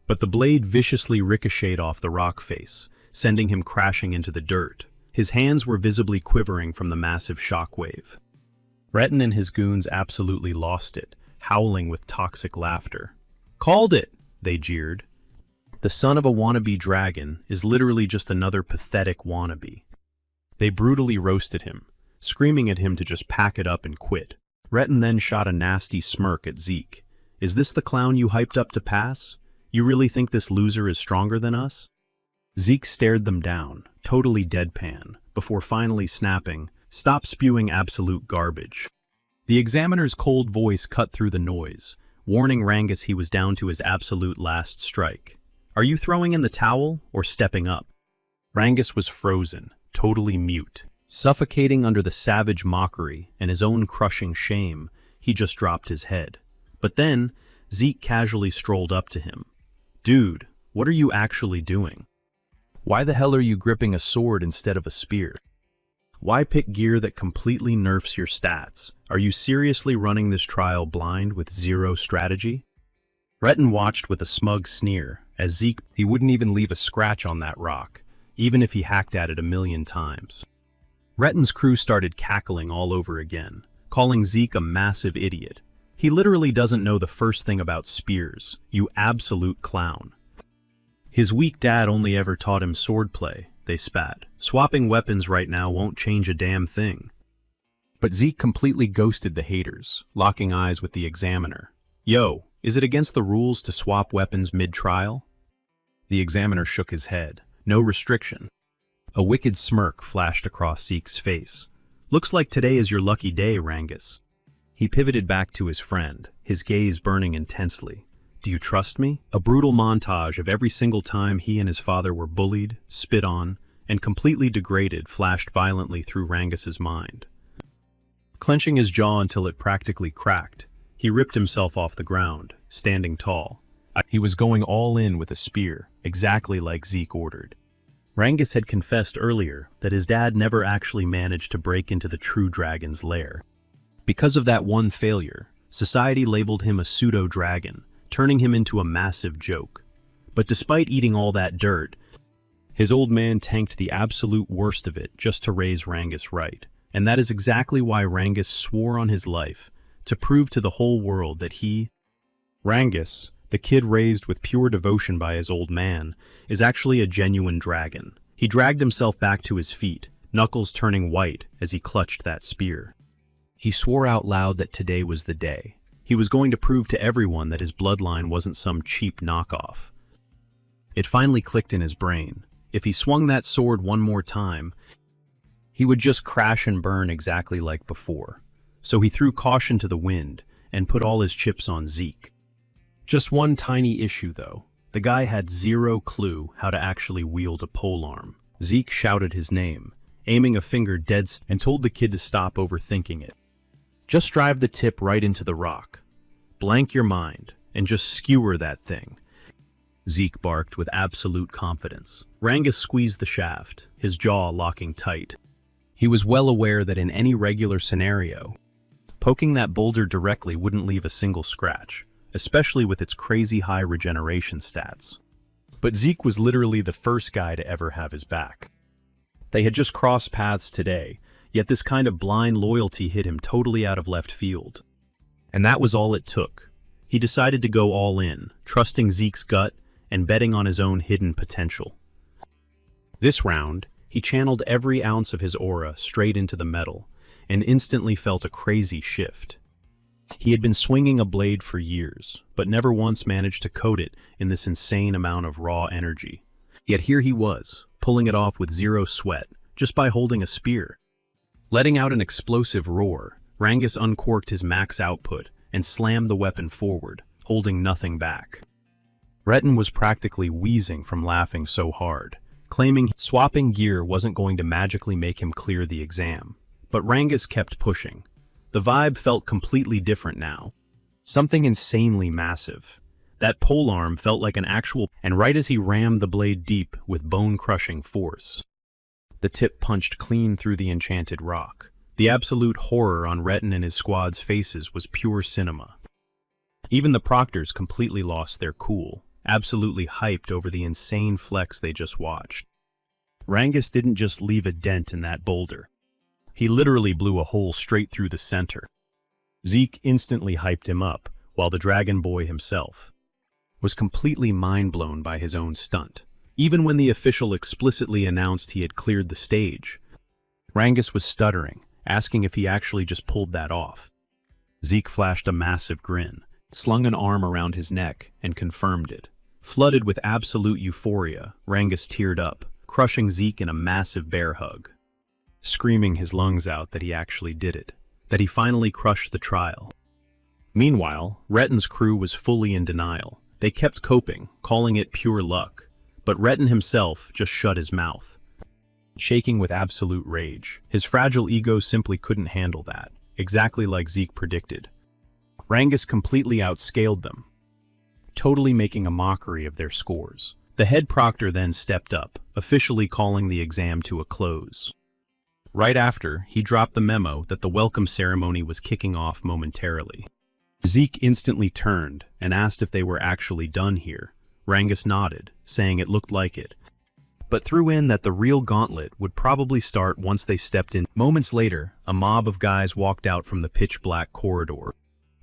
S1: But the blade viciously ricocheted off the rock face, sending him crashing into the dirt. His hands were visibly quivering from the massive shockwave. Retin and his goons absolutely lost it, howling with toxic laughter. "Called it!" they jeered. The son of a wannabe dragon is literally just another pathetic wannabe. They brutally roasted him, screaming at him to just pack it up and quit. Retin then shot a nasty smirk at Zeke. "Is this the clown you hyped up to pass? You really think this loser is stronger than us? Zeke stared them down, totally deadpan, before finally snapping, "Stop spewing absolute garbage." The examiner's cold voice cut through the noise, warning Rangus he was down to his absolute last strike. "Are you throwing in the towel or stepping up?" Rangus was frozen, totally mute. Suffocating under the savage mockery and his own crushing shame, he just dropped his head. But then, Zeke casually strolled up to him. "Dude, what are you actually doing? Why the hell are you gripping a sword instead of a spear? Why pick gear that completely nerfs your stats? Are you seriously running this trial blind with zero strategy?" Retin watched with a smug sneer, as Zeke, he wouldn't even leave a scratch on that rock, even if he hacked at it 1,000,000 times. Retin's crew started cackling all over again, calling Zeke a massive idiot. "He literally doesn't know the first thing about spears, you absolute clown." "His weak dad only ever taught him swordplay," they spat. "Swapping weapons right now won't change a damn thing." But Zeke completely ghosted the haters, locking eyes with the examiner. "Yo, is it against the rules to swap weapons mid-trial?" The examiner shook his head. "No restriction." A wicked smirk flashed across Zeke's face. "Looks like today is your lucky day, Rangus." He pivoted back to his friend, his gaze burning intensely. "Do you trust me?" A brutal montage of every single time he and his father were bullied, spit on, and completely degraded flashed violently through Rangus's mind. Clenching his jaw until it practically cracked, he ripped himself off the ground, standing tall. He was going all in with a spear, exactly like Zeke ordered. Rangus had confessed earlier that his dad never actually managed to break into the true dragon's lair. Because of that one failure, society labeled him a pseudo-dragon, turning him into a massive joke. But despite eating all that dirt, his old man tanked the absolute worst of it just to raise Rangus right. And that is exactly why Rangus swore on his life, to prove to the whole world that he, Rangus, the kid raised with pure devotion by his old man, is actually a genuine dragon. He dragged himself back to his feet, knuckles turning white as he clutched that spear. He swore out loud that today was the day. He was going to prove to everyone that his bloodline wasn't some cheap knockoff. It finally clicked in his brain. If he swung that sword one more time, he would just crash and burn exactly like before. So he threw caution to the wind and put all his chips on Zeke. Just one tiny issue, though. The guy had zero clue how to actually wield a polearm. Zeke shouted his name, aiming a finger dead and told the kid to stop overthinking it. "Just drive the tip right into the rock. Blank your mind, and just skewer that thing," Zeke barked with absolute confidence. Rangus squeezed the shaft, his jaw locking tight. He was well aware that in any regular scenario, poking that boulder directly wouldn't leave a single scratch, especially with its crazy high regeneration stats. But Zeke was literally the first guy to ever have his back. They had just crossed paths today, yet this kind of blind loyalty hit him totally out of left field. And that was all it took. He decided to go all in, trusting Zeke's gut and betting on his own hidden potential. This round, he channeled every ounce of his aura straight into the metal, and instantly felt a crazy shift. He had been swinging a blade for years, but never once managed to coat it in this insane amount of raw energy. Yet here he was, pulling it off with zero sweat, just by holding a spear. Letting out an explosive roar, Rangus uncorked his max output and slammed the weapon forward, holding nothing back. Retin was practically wheezing from laughing so hard, claiming swapping gear wasn't going to magically make him clear the exam. But Rangus kept pushing. The vibe felt completely different now. Something insanely massive. That polearm felt like an actual, and right as he rammed the blade deep with bone-crushing force, the tip punched clean through the enchanted rock. The absolute horror on Retin and his squad's faces was pure cinema. Even the proctors completely lost their cool, absolutely hyped over the insane flex they just watched. Rangus didn't just leave a dent in that boulder. He literally blew a hole straight through the center. Zeke instantly hyped him up, while the Dragon Boy himself was completely mind-blown by his own stunt. Even when the official explicitly announced he had cleared the stage, Rangus was stuttering, asking if he actually just pulled that off. Zeke flashed a massive grin, slung an arm around his neck, and confirmed it. Flooded with absolute euphoria, Rangus teared up, crushing Zeke in a massive bear hug, screaming his lungs out that he actually did it, that he finally crushed the trial. Meanwhile, Retten's crew was fully in denial. They kept coping, calling it pure luck, but Retten himself just shut his mouth, shaking with absolute rage. His fragile ego simply couldn't handle that, exactly like Zeke predicted. Rangus completely outscaled them, totally making a mockery of their scores. The head proctor then stepped up, officially calling the exam to a close. Right after, he dropped the memo that the welcome ceremony was kicking off momentarily. Zeke instantly turned and asked if they were actually done here. Rangus nodded, saying it looked like it, but threw in that the real gauntlet would probably start once they stepped in. Moments later, a mob of guys walked out from the pitch-black corridor.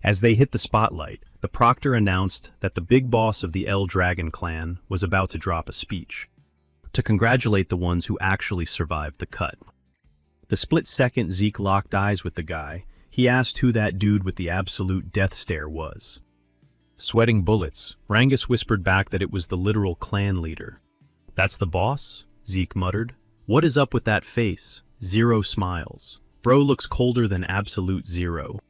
S1: As they hit the spotlight, the proctor announced that the big boss of the El Dragon clan was about to drop a speech to congratulate the ones who actually survived the cut. The split second Zeke locked eyes with the guy, he asked who that dude with the absolute death stare was. Sweating bullets, Rangus whispered back that it was the literal clan leader. "That's the boss?" Zeke muttered. "What is up with that face? Zero smiles. Bro looks colder than absolute zero."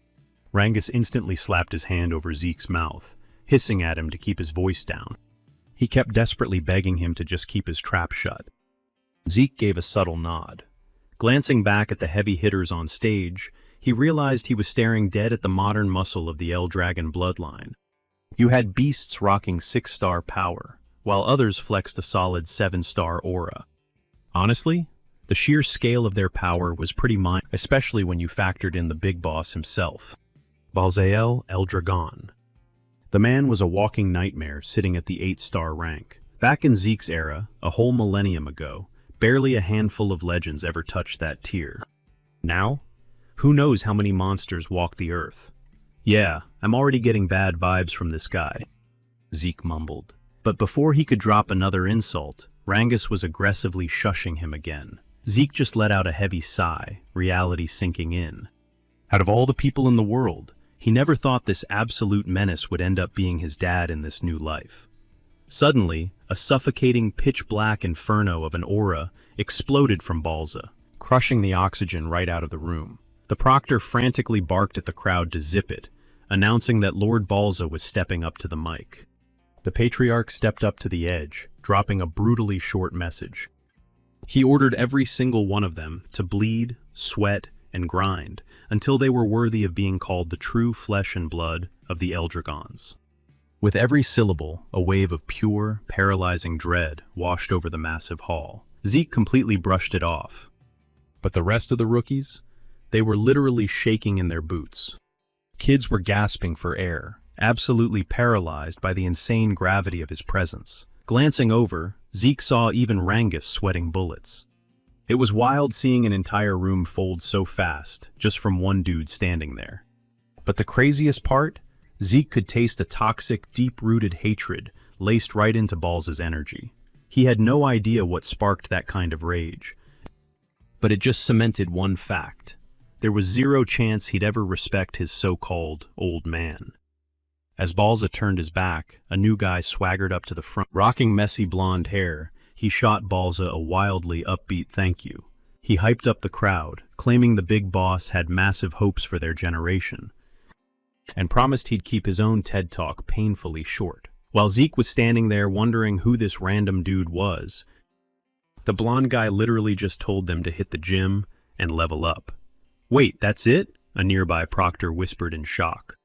S1: Rangus instantly slapped his hand over Zeke's mouth, hissing at him to keep his voice down. He kept desperately begging him to just keep his trap shut. Zeke gave a subtle nod. Glancing back at the heavy hitters on stage, he realized he was staring dead at the modern muscle of the El Dragon bloodline. You had beasts rocking 6-star power, while others flexed a solid 7-star aura. Honestly, the sheer scale of their power was pretty mind, especially when you factored in the big boss himself, Balzael El Dragon. The man was a walking nightmare sitting at the 8-star rank. Back in Zeke's era, a whole millennium ago, barely a handful of legends ever touched that tier. Now, who knows how many monsters walk the earth? "Yeah, I'm already getting bad vibes from this guy," Zeke mumbled. But before he could drop another insult, Rangus was aggressively shushing him again. Zeke just let out a heavy sigh, reality sinking in. Out of all the people in the world, he never thought this absolute menace would end up being his dad in this new life. Suddenly, a suffocating pitch-black inferno of an aura exploded from Balza, crushing the oxygen right out of the room. The proctor frantically barked at the crowd to zip it, announcing that Lord Balza was stepping up to the mic. The patriarch stepped up to the edge, dropping a brutally short message. He ordered every single one of them to bleed, sweat, and grind until they were worthy of being called the true flesh and blood of the Eldragons. With every syllable, a wave of pure, paralyzing dread washed over the massive hall. Zeke completely brushed it off. But the rest of the rookies? They were literally shaking in their boots. Kids were gasping for air, absolutely paralyzed by the insane gravity of his presence. Glancing over, Zeke saw even Rangus sweating bullets. It was wild seeing an entire room fold so fast, just from one dude standing there. But the craziest part? Zeke could taste a toxic, deep-rooted hatred laced right into Balza's energy. He had no idea what sparked that kind of rage, but it just cemented one fact. There was zero chance he'd ever respect his so-called old man. As Balza turned his back, a new guy swaggered up to the front. Rocking messy blonde hair, he shot Balza a wildly upbeat thank you. He hyped up the crowd, claiming the big boss had massive hopes for their generation, and promised he'd keep his own TED Talk painfully short. While Zeke was standing there wondering who this random dude was, the blonde guy literally just told them to hit the gym and level up. "Wait, that's it?" a nearby proctor whispered in shock.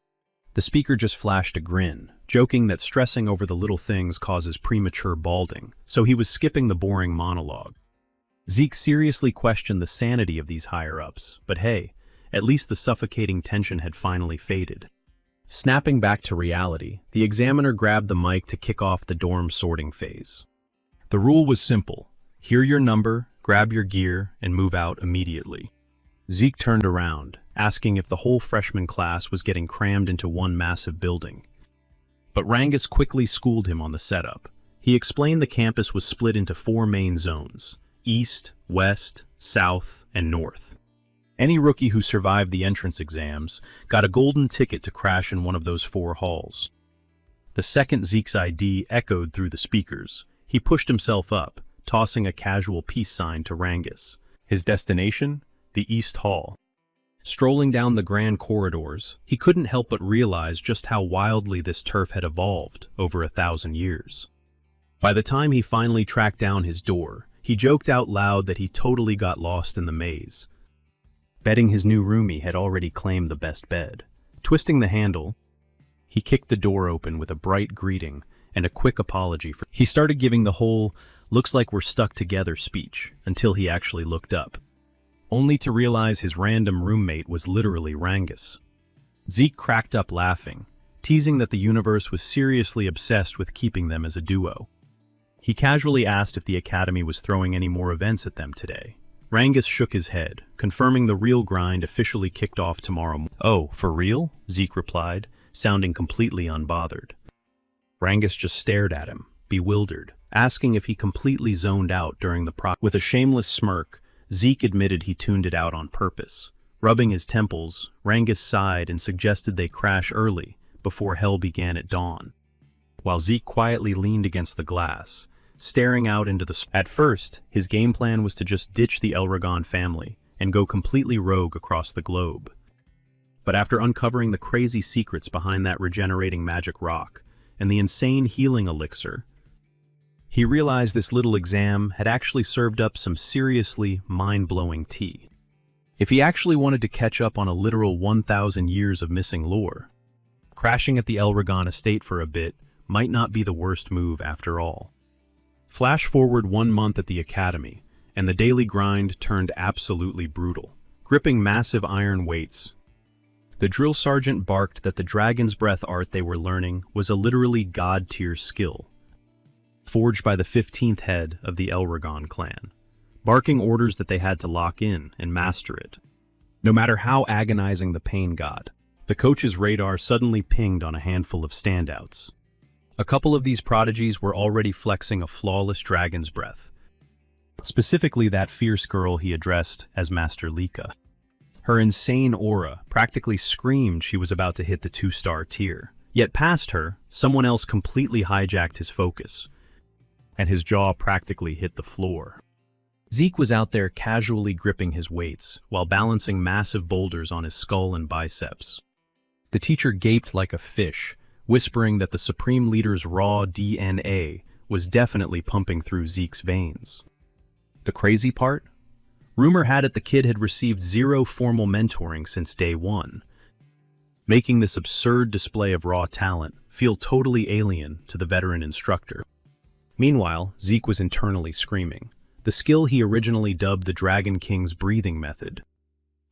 S1: The speaker just flashed a grin, joking that stressing over the little things causes premature balding, so he was skipping the boring monologue. Zeke seriously questioned the sanity of these higher-ups, but hey, at least the suffocating tension had finally faded. Snapping back to reality, the examiner grabbed the mic to kick off the dorm sorting phase. The rule was simple: hear your number, grab your gear, and move out immediately. Zeke turned around, asking if the whole freshman class was getting crammed into one massive building. But Rangus quickly schooled him on the setup. He explained the campus was split into 4 main zones: East, West, South, and North. Any rookie who survived the entrance exams got a golden ticket to crash in one of those 4 halls. The second Zeke's ID echoed through the speakers, he pushed himself up, tossing a casual peace sign to Rangus. His destination? The East Hall. Strolling down the grand corridors, he couldn't help but realize just how wildly this turf had evolved over 1,000 years. By the time he finally tracked down his door, he joked out loud that he totally got lost in the maze, betting his new roomie had already claimed the best bed. Twisting the handle, he kicked the door open with a bright greeting and a quick apology for. He started giving the whole "looks like we're stuck together" speech until he actually looked up, only to realize his random roommate was literally Rangus. Zeke cracked up laughing, teasing that the universe was seriously obsessed with keeping them as a duo. He casually asked if the Academy was throwing any more events at them today. Rangus shook his head, confirming the real grind officially kicked off tomorrow morning. "Oh, for real?" Zeke replied, sounding completely unbothered. Rangus just stared at him, bewildered, asking if he completely zoned out during the process. With a shameless smirk, Zeke admitted he tuned it out on purpose. Rubbing his temples, Rangus sighed and suggested they crash early, before hell began at dawn. While Zeke quietly leaned against the glass, staring out into the... At first, his game plan was to just ditch the Elragon family and go completely rogue across the globe. But after uncovering the crazy secrets behind that regenerating magic rock and the insane healing elixir, he realized this little exam had actually served up some seriously mind-blowing tea. If he actually wanted to catch up on a literal 1,000 years of missing lore, crashing at the Elragon estate for a bit might not be the worst move after all. Flash forward 1 month at the Academy, and the daily grind turned absolutely brutal. Gripping massive iron weights, the drill sergeant barked that the Dragon's Breath art they were learning was a literally god-tier skill, forged by the 15th head of the Elragon clan, barking orders that they had to lock in and master it. No matter how agonizing the pain got, the coach's radar suddenly pinged on a handful of standouts. A couple of these prodigies were already flexing a flawless Dragon's Breath, specifically that fierce girl he addressed as Master Lika. Her insane aura practically screamed she was about to hit the 2-star tier. Yet past her, someone else completely hijacked his focus, and his jaw practically hit the floor. Zeke was out there casually gripping his weights while balancing massive boulders on his skull and biceps. The teacher gaped like a fish, whispering that the Supreme Leader's raw DNA was definitely pumping through Zeke's veins. The crazy part? Rumor had it the kid had received 0 formal mentoring since day 1, making this absurd display of raw talent feel totally alien to the veteran instructor. Meanwhile, Zeke was internally screaming. The skill he originally dubbed the Dragon King's breathing method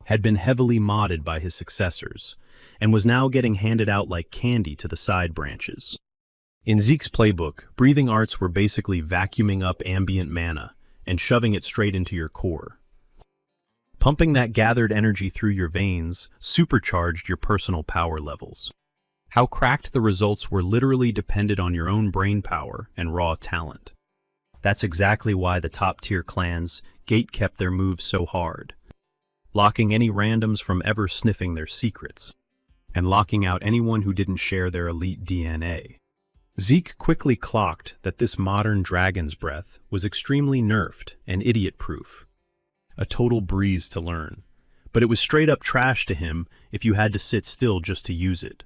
S1: had been heavily modded by his successors, and was now getting handed out like candy to the side branches. In Zeke's playbook, breathing arts were basically vacuuming up ambient mana and shoving it straight into your core. Pumping that gathered energy through your veins supercharged your personal power levels. How cracked the results were literally depended on your own brain power and raw talent. That's exactly why the top-tier clans gate-kept their moves so hard, locking any randoms from ever sniffing their secrets, and locking out anyone who didn't share their elite DNA. Zeke quickly clocked that this modern Dragon's Breath was extremely nerfed and idiot-proof. A total breeze to learn, but it was straight-up trash to him if you had to sit still just to use it.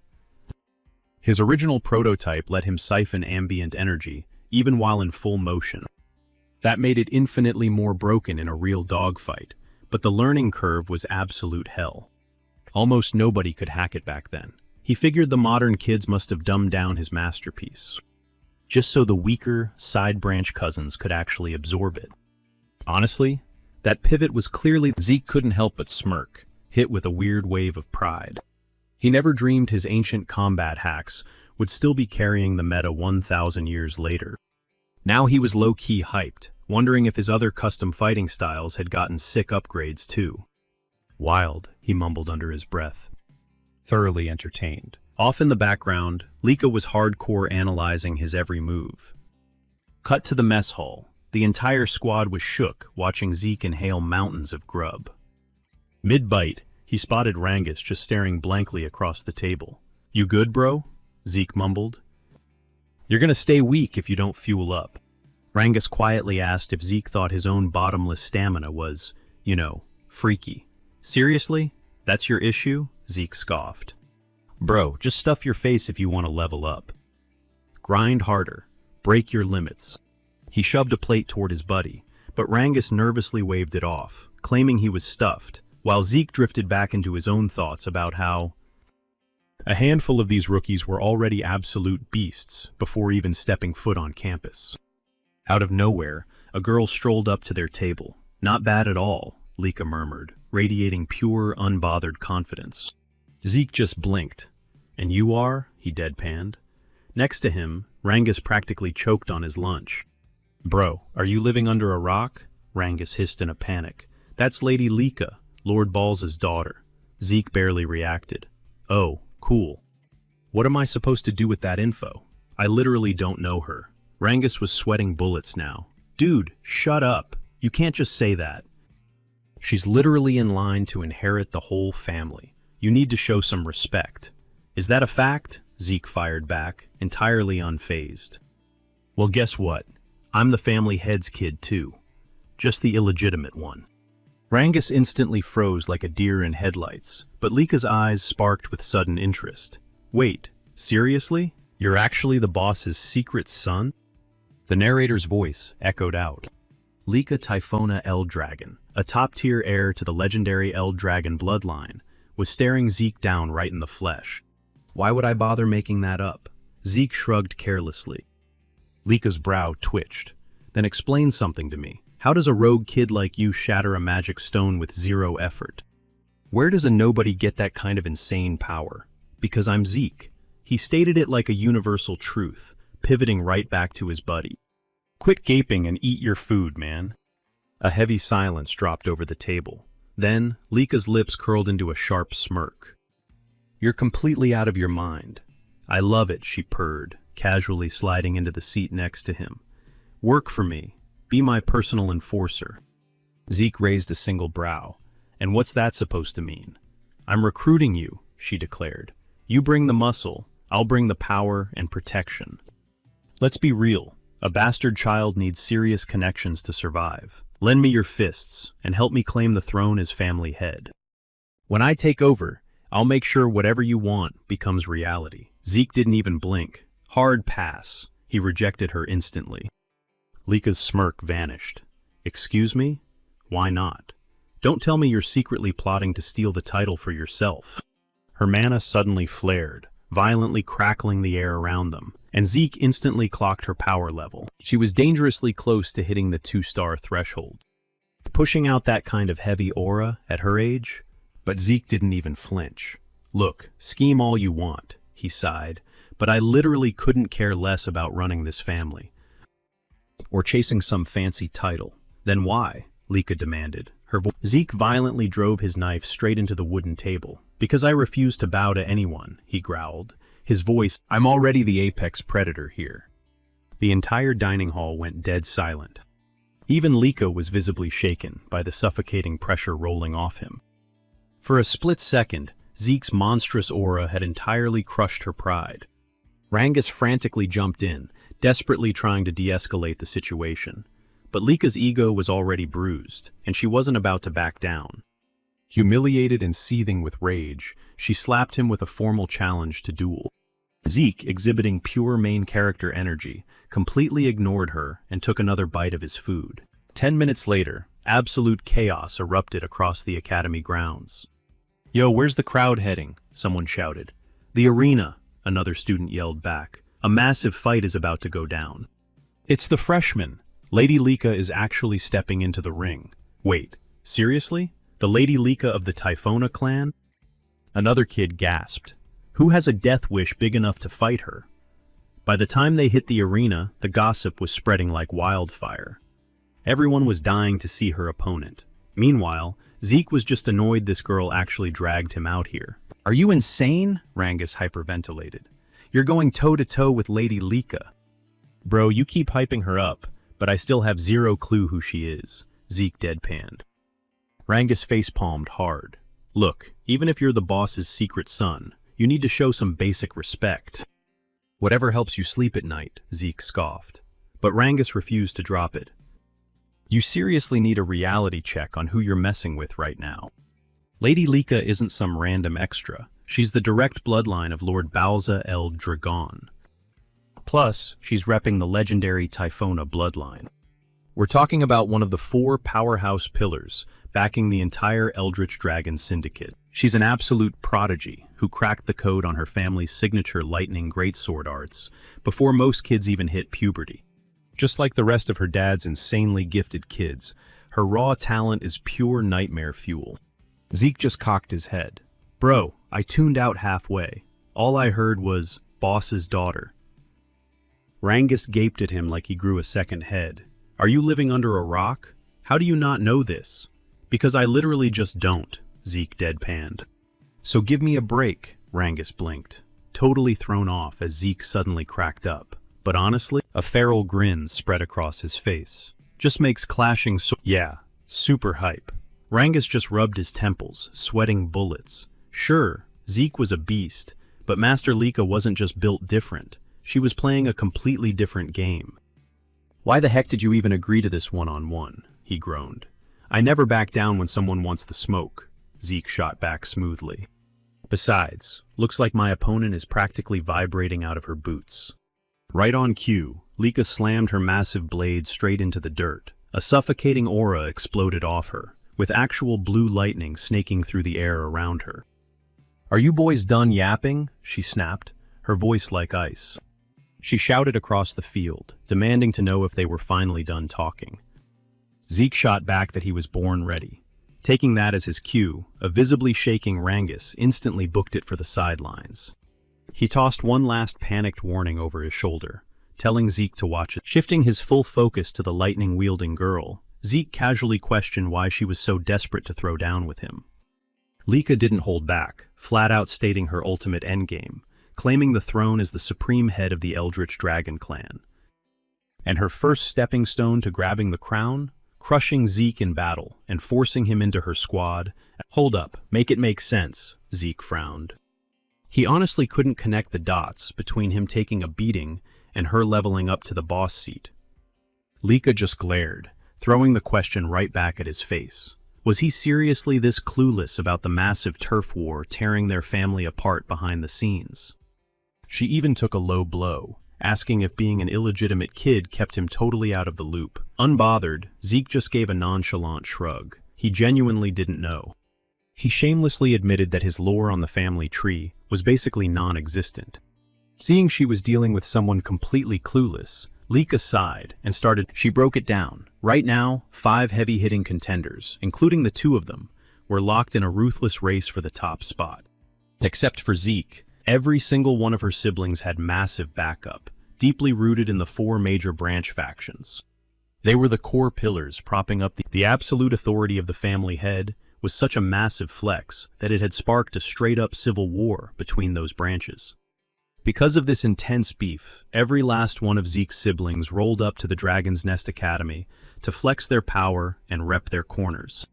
S1: His original prototype let him siphon ambient energy, even while in full motion. That made it infinitely more broken in a real dogfight, but the learning curve was absolute hell. Almost nobody could hack it back then. He figured the modern kids must have dumbed down his masterpiece, just so the weaker, side-branch cousins could actually absorb it. Honestly, that pivot was clearly... Zeke couldn't help but smirk, hit with a weird wave of pride. He never dreamed his ancient combat hacks would still be carrying the meta 1,000 years later. Now he was low-key hyped, wondering if his other custom fighting styles had gotten sick upgrades too. Wild, he mumbled under his breath. Thoroughly entertained. Off in the background, Lika was hardcore analyzing his every move. Cut to the mess hall. The entire squad was shook, watching Zeke inhale mountains of grub. Mid-bite, he spotted Rangus just staring blankly across the table. "You good, bro?" Zeke mumbled. You're gonna stay weak if you don't fuel up. Rangus quietly asked if Zeke thought his own bottomless stamina was, freaky. Seriously? That's your issue? Zeke scoffed. Bro, just stuff your face if you want to level up. Grind harder. Break your limits. He shoved a plate toward his buddy, but Rangus nervously waved it off, claiming he was stuffed, while Zeke drifted back into his own thoughts about how a handful of these rookies were already absolute beasts before even stepping foot on campus. Out of nowhere, a girl strolled up to their table. Not bad at all, Lika murmured, radiating pure, unbothered confidence. Zeke just blinked. And you are? He deadpanned. Next to him, Rangus practically choked on his lunch. Bro, are you living under a rock? Rangus hissed in a panic. That's Lady Lika, Lord Balls's daughter. Zeke barely reacted. Oh, cool. What am I supposed to do with that info? I literally don't know her. Rangus was sweating bullets now. Dude, shut up. You can't just say that. She's literally in line to inherit the whole family. You need to show some respect. Is that a fact? Zeke fired back, entirely unfazed. Well, guess what? I'm the family head's kid too. Just the illegitimate one. Rangus instantly froze like a deer in headlights, but Lika's eyes sparked with sudden interest. Wait, seriously? You're actually the boss's secret son? The narrator's voice echoed out. Lika Typhona L-Dragon, a top-tier heir to the legendary L-Dragon bloodline, was staring Zeke down right in the flesh. Why would I bother making that up? Zeke shrugged carelessly. Lika's brow twitched. Then explain something to me. How does a rogue kid like you shatter a magic stone with zero effort? Where does a nobody get that kind of insane power? Because I'm Zeke. He stated it like a universal truth, pivoting right back to his buddy. Quit gaping and eat your food, man. A heavy silence dropped over the table. Then, Lika's lips curled into a sharp smirk. You're completely out of your mind. I love it, she purred, casually sliding into the seat next to him. Work for me. Be my personal enforcer. Zeke raised a single brow. And what's that supposed to mean? I'm recruiting you, she declared. You bring the muscle, I'll bring the power and protection. Let's be real. A bastard child needs serious connections to survive. Lend me your fists, and help me claim the throne as family head. When I take over, I'll make sure whatever you want becomes reality. Zeke didn't even blink. Hard pass. He rejected her instantly. Lika's smirk vanished. Excuse me? Why not? Don't tell me you're secretly plotting to steal the title for yourself. Her mana suddenly flared, violently crackling the air around them, and Zeke instantly clocked her power level. She was dangerously close to hitting the 2-star threshold. Pushing out that kind of heavy aura at her age? But Zeke didn't even flinch. Look, scheme all you want, he sighed, but I literally couldn't care less about running this family. Or chasing some fancy title. Then why? Lika demanded. Zeke violently drove his knife straight into the wooden table. Because I refuse to bow to anyone, he growled. His voice, I'm already the apex predator here. The entire dining hall went dead silent. Even Lika was visibly shaken by the suffocating pressure rolling off him. For a split second, Zeke's monstrous aura had entirely crushed her pride. Rangus frantically jumped in, desperately trying to de-escalate the situation. But Lika's ego was already bruised, and she wasn't about to back down. Humiliated and seething with rage, she slapped him with a formal challenge to duel. Zeke, exhibiting pure main character energy, completely ignored her and took another bite of his food. 10 minutes later, absolute chaos erupted across the academy grounds. Yo, where's the crowd heading? Someone shouted. The arena, another student yelled back. A massive fight is about to go down. It's the freshmen. Lady Lika is actually stepping into the ring. Wait, seriously? The Lady Lika of the Typhona clan? Another kid gasped. Who has a death wish big enough to fight her? By the time they hit the arena, the gossip was spreading like wildfire. Everyone was dying to see her opponent. Meanwhile, Zeke was just annoyed this girl actually dragged him out here. Are you insane? Rangus hyperventilated. You're going toe-to-toe with Lady Lika. Bro, you keep hyping her up, but I still have zero clue who she is, Zeke deadpanned. Rangus face-palmed hard. Look, even if you're the boss's secret son, you need to show some basic respect. Whatever helps you sleep at night, Zeke scoffed. But Rangus refused to drop it. You seriously need a reality check on who you're messing with right now. Lady Lika isn't some random extra. She's the direct bloodline of Lord Bowser el Dragon. Plus, she's repping the legendary Typhona bloodline. We're talking about one of the 4 powerhouse pillars backing the entire Eldritch Dragon Syndicate. She's an absolute prodigy who cracked the code on her family's signature lightning greatsword arts before most kids even hit puberty. Just like the rest of her dad's insanely gifted kids, her raw talent is pure nightmare fuel. Zeke just cocked his head. Bro, I tuned out halfway. All I heard was, boss's daughter. Rangus gaped at him like he grew a second head. Are you living under a rock? How do you not know this? Because I literally just don't, Zeke deadpanned. So give me a break, Rangus blinked, totally thrown off as Zeke suddenly cracked up. But honestly, a feral grin spread across his face. Just makes clashing yeah, super hype. Rangus just rubbed his temples, sweating bullets. Sure, Zeke was a beast, but Master Lika wasn't just built different. She was playing a completely different game. Why the heck did you even agree to this one-on-one? He groaned. I never back down when someone wants the smoke, Zeke shot back smoothly. Besides, looks like my opponent is practically vibrating out of her boots. Right on cue, Lika slammed her massive blade straight into the dirt. A suffocating aura exploded off her, with actual blue lightning snaking through the air around her. Are you boys done yapping? She snapped, her voice like ice. She shouted across the field, demanding to know if they were finally done talking. Zeke shot back that he was born ready. Taking that as his cue, a visibly shaking Rangus instantly booked it for the sidelines. He tossed one last panicked warning over his shoulder, telling Zeke to watch it. Shifting his full focus to the lightning-wielding girl, Zeke casually questioned why she was so desperate to throw down with him. Lika didn't hold back, flat-out stating her ultimate endgame, claiming the throne as the supreme head of the Eldritch Dragon clan. And her first stepping stone to grabbing the crown? Crushing Zeke in battle and forcing him into her squad. Hold up, make it make sense, Zeke frowned. He honestly couldn't connect the dots between him taking a beating and her leveling up to the boss seat. Lika just glared, throwing the question right back at his face. Was he seriously this clueless about the massive turf war tearing their family apart behind the scenes? She even took a low blow, asking if being an illegitimate kid kept him totally out of the loop. Unbothered, Zeke just gave a nonchalant shrug. He genuinely didn't know. He shamelessly admitted that his lore on the family tree was basically non-existent. Seeing she was dealing with someone completely clueless, Lika sighed and started. She broke it down. Right now, 5 heavy-hitting contenders, including the 2 of them, were locked in a ruthless race for the top spot. Except for Zeke, every single one of her siblings had massive backup, deeply rooted in the 4 major branch factions. They were the core pillars propping up the absolute authority of the family head. Was such a massive flex that it had sparked a straight-up civil war between those branches. Because of this intense beef, every last one of Zeke's siblings rolled up to the Dragon's Nest Academy to flex their power and rep their corners.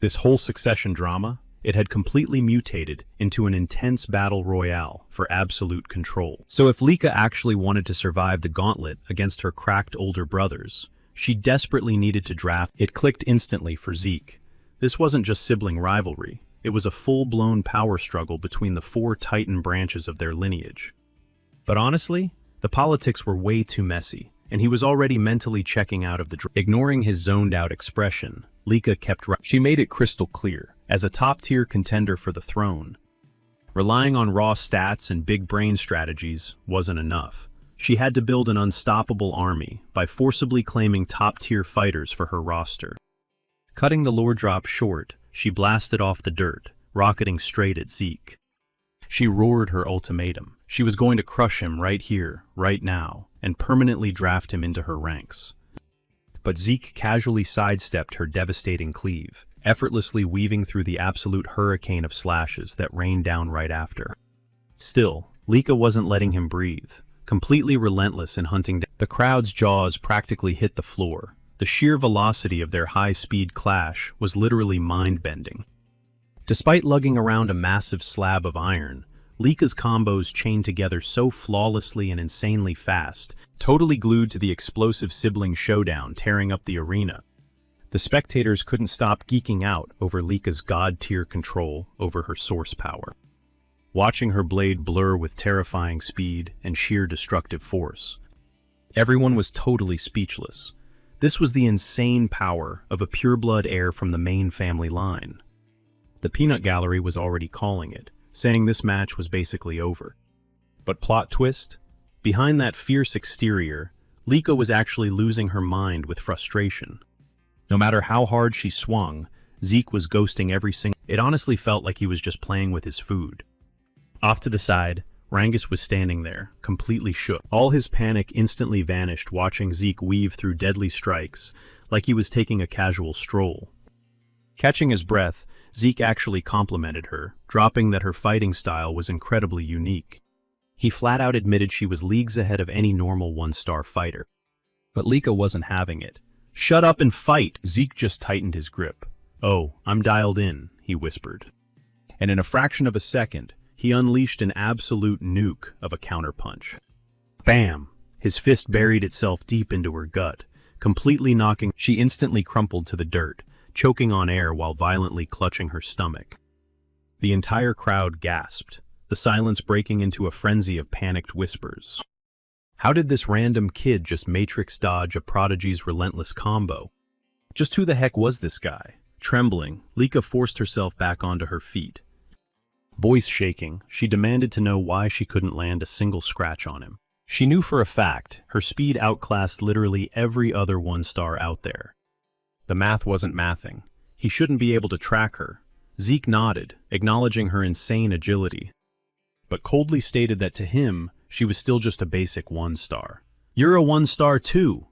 S1: This whole succession drama, it had completely mutated into an intense battle royale for absolute control. So if Lika actually wanted to survive the gauntlet against her cracked older brothers, she desperately needed to draft. It clicked instantly for Zeke. This wasn't just sibling rivalry, it was a full-blown power struggle between the 4 titan branches of their lineage. But honestly, the politics were way too messy, and he was already mentally checking out of the ignoring his zoned-out expression, Lika kept She made it crystal clear, as a top-tier contender for the throne. Relying on raw stats and big-brain strategies wasn't enough. She had to build an unstoppable army by forcibly claiming top-tier fighters for her roster. Cutting the lore drop short, she blasted off the dirt, rocketing straight at Zeke. She roared her ultimatum. She was going to crush him right here, right now, and permanently draft him into her ranks. But Zeke casually sidestepped her devastating cleave, effortlessly weaving through the absolute hurricane of slashes that rained down right after. Still, Lika wasn't letting him breathe, completely relentless in hunting down. The crowd's jaws practically hit the floor. The sheer velocity of their high-speed clash was literally mind-bending. Despite lugging around a massive slab of iron, Lika's combos chained together so flawlessly and insanely fast, totally glued to the explosive sibling showdown tearing up the arena. The spectators couldn't stop geeking out over Lika's god-tier control over her source power. Watching her blade blur with terrifying speed and sheer destructive force, everyone was totally speechless. This was the insane power of a pureblood heir from the main family line. The peanut gallery was already calling it, saying this match was basically over. But plot twist? Behind that fierce exterior, Lika was actually losing her mind with frustration. No matter how hard she swung, Zeke was ghosting every single... It honestly felt like he was just playing with his food. Off to the side, Rangus was standing there, completely shook. All his panic instantly vanished watching Zeke weave through deadly strikes like he was taking a casual stroll. Catching his breath, Zeke actually complimented her, dropping that her fighting style was incredibly unique. He flat out admitted she was leagues ahead of any normal one-star fighter. But Lika wasn't having it. "Shut up and fight!" Zeke just tightened his grip. "Oh, I'm dialed in," he whispered. And in a fraction of a second, he unleashed an absolute nuke of a counterpunch. Bam! His fist buried itself deep into her gut, completely knocking... She instantly crumpled to the dirt, choking on air while violently clutching her stomach. The entire crowd gasped, the silence breaking into a frenzy of panicked whispers. How did this random kid just matrix dodge a prodigy's relentless combo? Just who the heck was this guy? Trembling, Lika forced herself back onto her feet. Voice shaking, she demanded to know why she couldn't land a single scratch on him. She knew for a fact her speed outclassed literally every other one-star out there. The math wasn't mathing. He shouldn't be able to track her. Zeke nodded, acknowledging her insane agility, but coldly stated that to him, she was still just a basic one-star. "You're a one-star too!"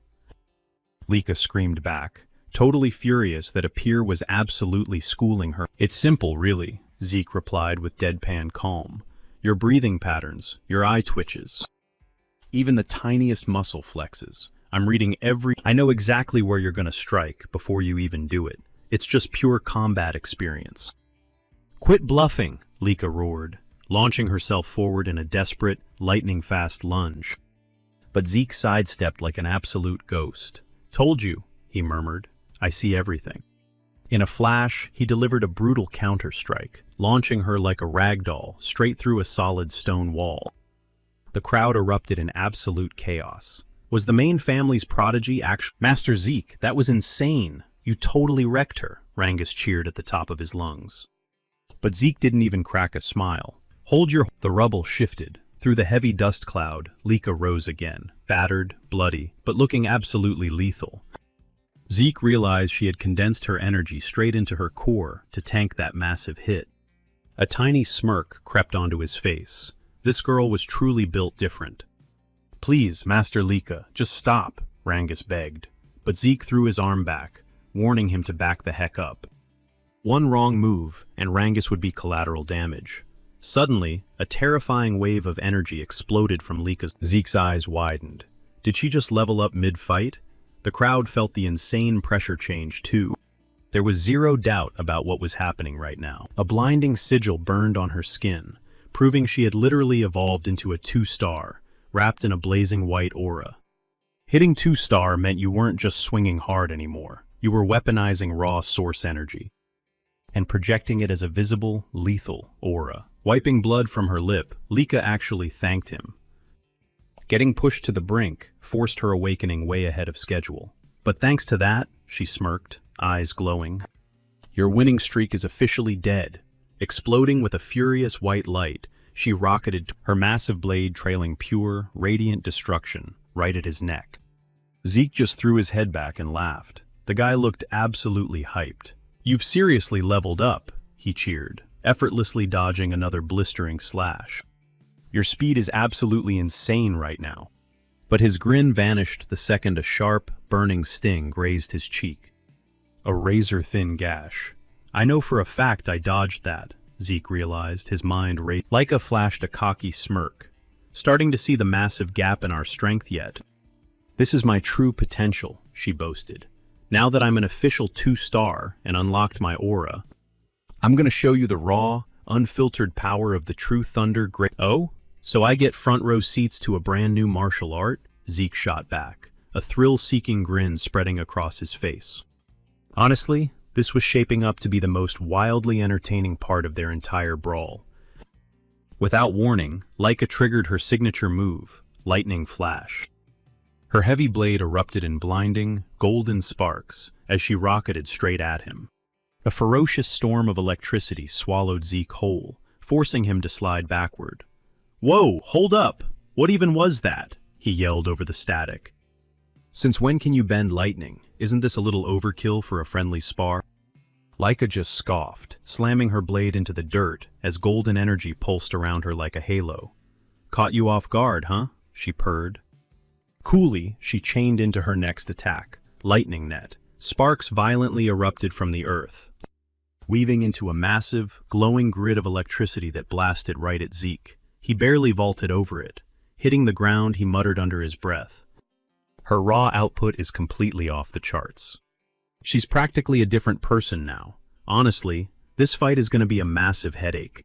S1: Lika screamed back, totally furious that a peer was absolutely schooling her. "It's simple, really," Zeke replied with deadpan calm. "Your breathing patterns, your eye twitches, even the tiniest muscle flexes. I'm reading every... I know exactly where you're gonna strike before you even do it. It's just pure combat experience." "Quit bluffing," Lika roared, launching herself forward in a desperate, lightning-fast lunge. But Zeke sidestepped like an absolute ghost. "Told you," he murmured. "I see everything." In a flash, he delivered a brutal counter-strike, launching her like a ragdoll straight through a solid stone wall. The crowd erupted in absolute chaos. Was the main family's prodigy actually... "Master Zeke, that was insane. You totally wrecked her," Rangus cheered at the top of his lungs. But Zeke didn't even crack a smile. "Hold your..." The rubble shifted. Through the heavy dust cloud, Lika rose again, battered, bloody, but looking absolutely lethal. Zeke realized she had condensed her energy straight into her core to tank that massive hit. A tiny smirk crept onto his face. This girl was truly built different. "Please, Master Lika, just stop," Rangus begged. But Zeke threw his arm back, warning him to back the heck up. One wrong move, and Rangus would be collateral damage. Suddenly, a terrifying wave of energy exploded from Lika's... Zeke's eyes widened. Did she just level up mid-fight? The crowd felt the insane pressure change, too. There was zero doubt about what was happening right now. A blinding sigil burned on her skin, proving she had literally evolved into a 2-star, wrapped in a blazing white aura. Hitting 2-star meant you weren't just swinging hard anymore. You were weaponizing raw source energy and projecting it as a visible, lethal aura. Wiping blood from her lip, Lika actually thanked him. Getting pushed to the brink forced her awakening way ahead of schedule. But thanks to that, she smirked, eyes glowing. "Your winning streak is officially dead." Exploding with a furious white light, she rocketed, her massive blade trailing pure, radiant destruction right at his neck. Zeke just threw his head back and laughed. The guy looked absolutely hyped. "You've seriously leveled up," he cheered, effortlessly dodging another blistering slash. "Your speed is absolutely insane right now." But his grin vanished the second a sharp, burning sting grazed his cheek. A razor-thin gash. "I know for a fact I dodged that," Zeke realized, his mind racing. Lika flashed a cocky smirk. "Starting to see the massive gap in our strength yet?" "This is my true potential," she boasted. "Now that I'm an official 2-star and unlocked my aura, I'm gonna show you the raw, unfiltered power of the true thunder great. Oh? So I get front row seats to a brand new martial art? Zeke shot back, a thrill-seeking grin spreading across his face. Honestly, this was shaping up to be the most wildly entertaining part of their entire brawl. Without warning, Laika triggered her signature move, Lightning Flash. Her heavy blade erupted in blinding, golden sparks as she rocketed straight at him. A ferocious storm of electricity swallowed Zeke whole, forcing him to slide backward. "Whoa, hold up! What even was that?" he yelled over the static. "Since when can you bend lightning? Isn't this a little overkill for a friendly spar?" Laika just scoffed, slamming her blade into the dirt as golden energy pulsed around her like a halo. "Caught you off guard, huh?" she purred. Coolly, she chained into her next attack, Lightning Net. Sparks violently erupted from the earth, weaving into a massive, glowing grid of electricity that blasted right at Zeke. He barely vaulted over it. Hitting the ground, he muttered under his breath. Her raw output is completely off the charts. She's practically a different person now. Honestly, this fight is going to be a massive headache.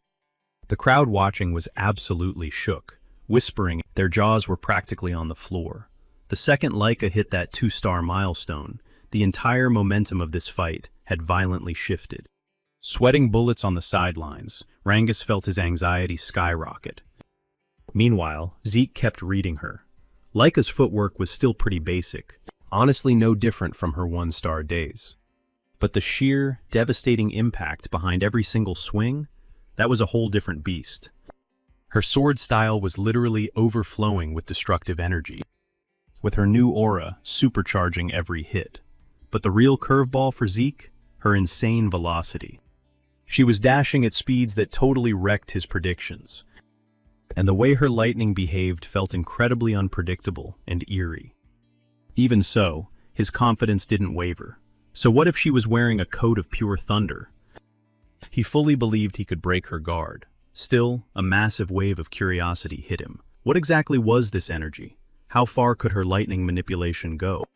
S1: The crowd watching was absolutely shook, whispering. Their jaws were practically on the floor. The second Laika hit that 2-star milestone, the entire momentum of this fight had violently shifted. Sweating bullets on the sidelines, Rangus felt his anxiety skyrocket. Meanwhile, Zeke kept reading her. Laika's footwork was still pretty basic, honestly no different from her 1-star days. But the sheer, devastating impact behind every single swing, that was a whole different beast. Her sword style was literally overflowing with destructive energy, with her new aura supercharging every hit. But the real curveball for Zeke? Her insane velocity. She was dashing at speeds that totally wrecked his predictions. And the way her lightning behaved felt incredibly unpredictable and eerie. Even so, his confidence didn't waver. So what if she was wearing a coat of pure thunder? He fully believed he could break her guard. Still, a massive wave of curiosity hit him. What exactly was this energy? How far could her lightning manipulation go?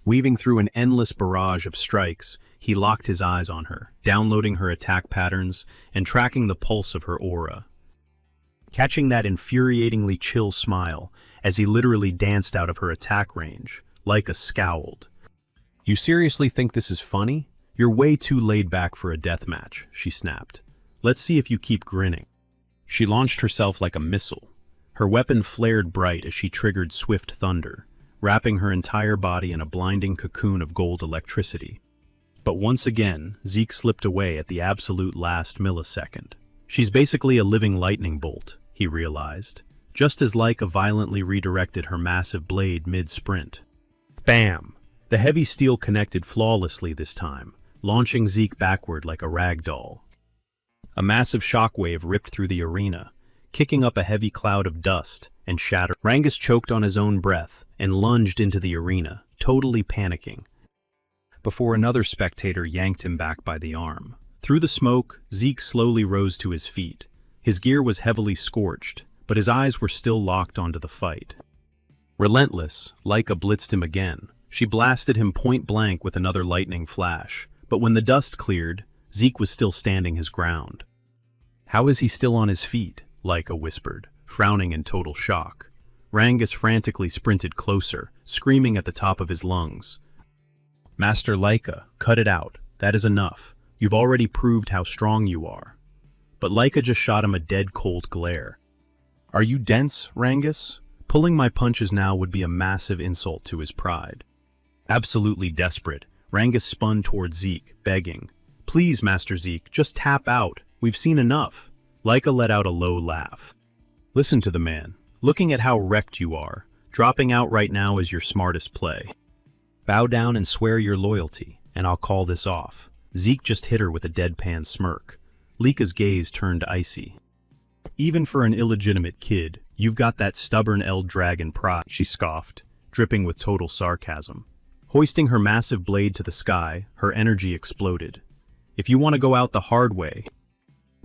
S1: Weaving through an endless barrage of strikes, he locked his eyes on her, downloading her attack patterns and tracking the pulse of her aura. Catching that infuriatingly chill smile as he literally danced out of her attack range, Laika scowled. "You seriously think this is funny? You're way too laid back for a deathmatch," she snapped. "Let's see if you keep grinning." She launched herself like a missile. Her weapon flared bright as she triggered swift thunder, wrapping her entire body in a blinding cocoon of gold electricity. But once again, Zeke slipped away at the absolute last millisecond. She's basically a living lightning bolt, he realized, just as Laika violently redirected her massive blade mid-sprint. Bam! The heavy steel connected flawlessly this time, launching Zeke backward like a rag doll. A massive shockwave ripped through the arena, kicking up a heavy cloud of dust and shattered. Rangus choked on his own breath and lunged into the arena, totally panicking, before another spectator yanked him back by the arm. Through the smoke, Zeke slowly rose to his feet. His gear was heavily scorched, but his eyes were still locked onto the fight. Relentless, Laika blitzed him again. She blasted him point blank with another lightning flash, but when the dust cleared, Zeke was still standing his ground. "How is he still on his feet?" Laika whispered, frowning in total shock. Rangus frantically sprinted closer, screaming at the top of his lungs. "Master Laika, cut it out. That is enough. You've already proved how strong you are." But Laika just shot him a dead-cold glare. "Are you dense, Rangus? Pulling my punches now would be a massive insult to his pride." Absolutely desperate, Rangus spun toward Zeke, begging, "Please, Master Zeke, just tap out. We've seen enough." Laika let out a low laugh. "Listen to the man. Looking at how wrecked you are, dropping out right now is your smartest play. Bow down and swear your loyalty, and I'll call this off." Zeke just hit her with a deadpan smirk. Laika's gaze turned icy. "Even for an illegitimate kid, you've got that stubborn L-Dragon pride," she scoffed, dripping with total sarcasm. Hoisting her massive blade to the sky, her energy exploded. "If you want to go out the hard way,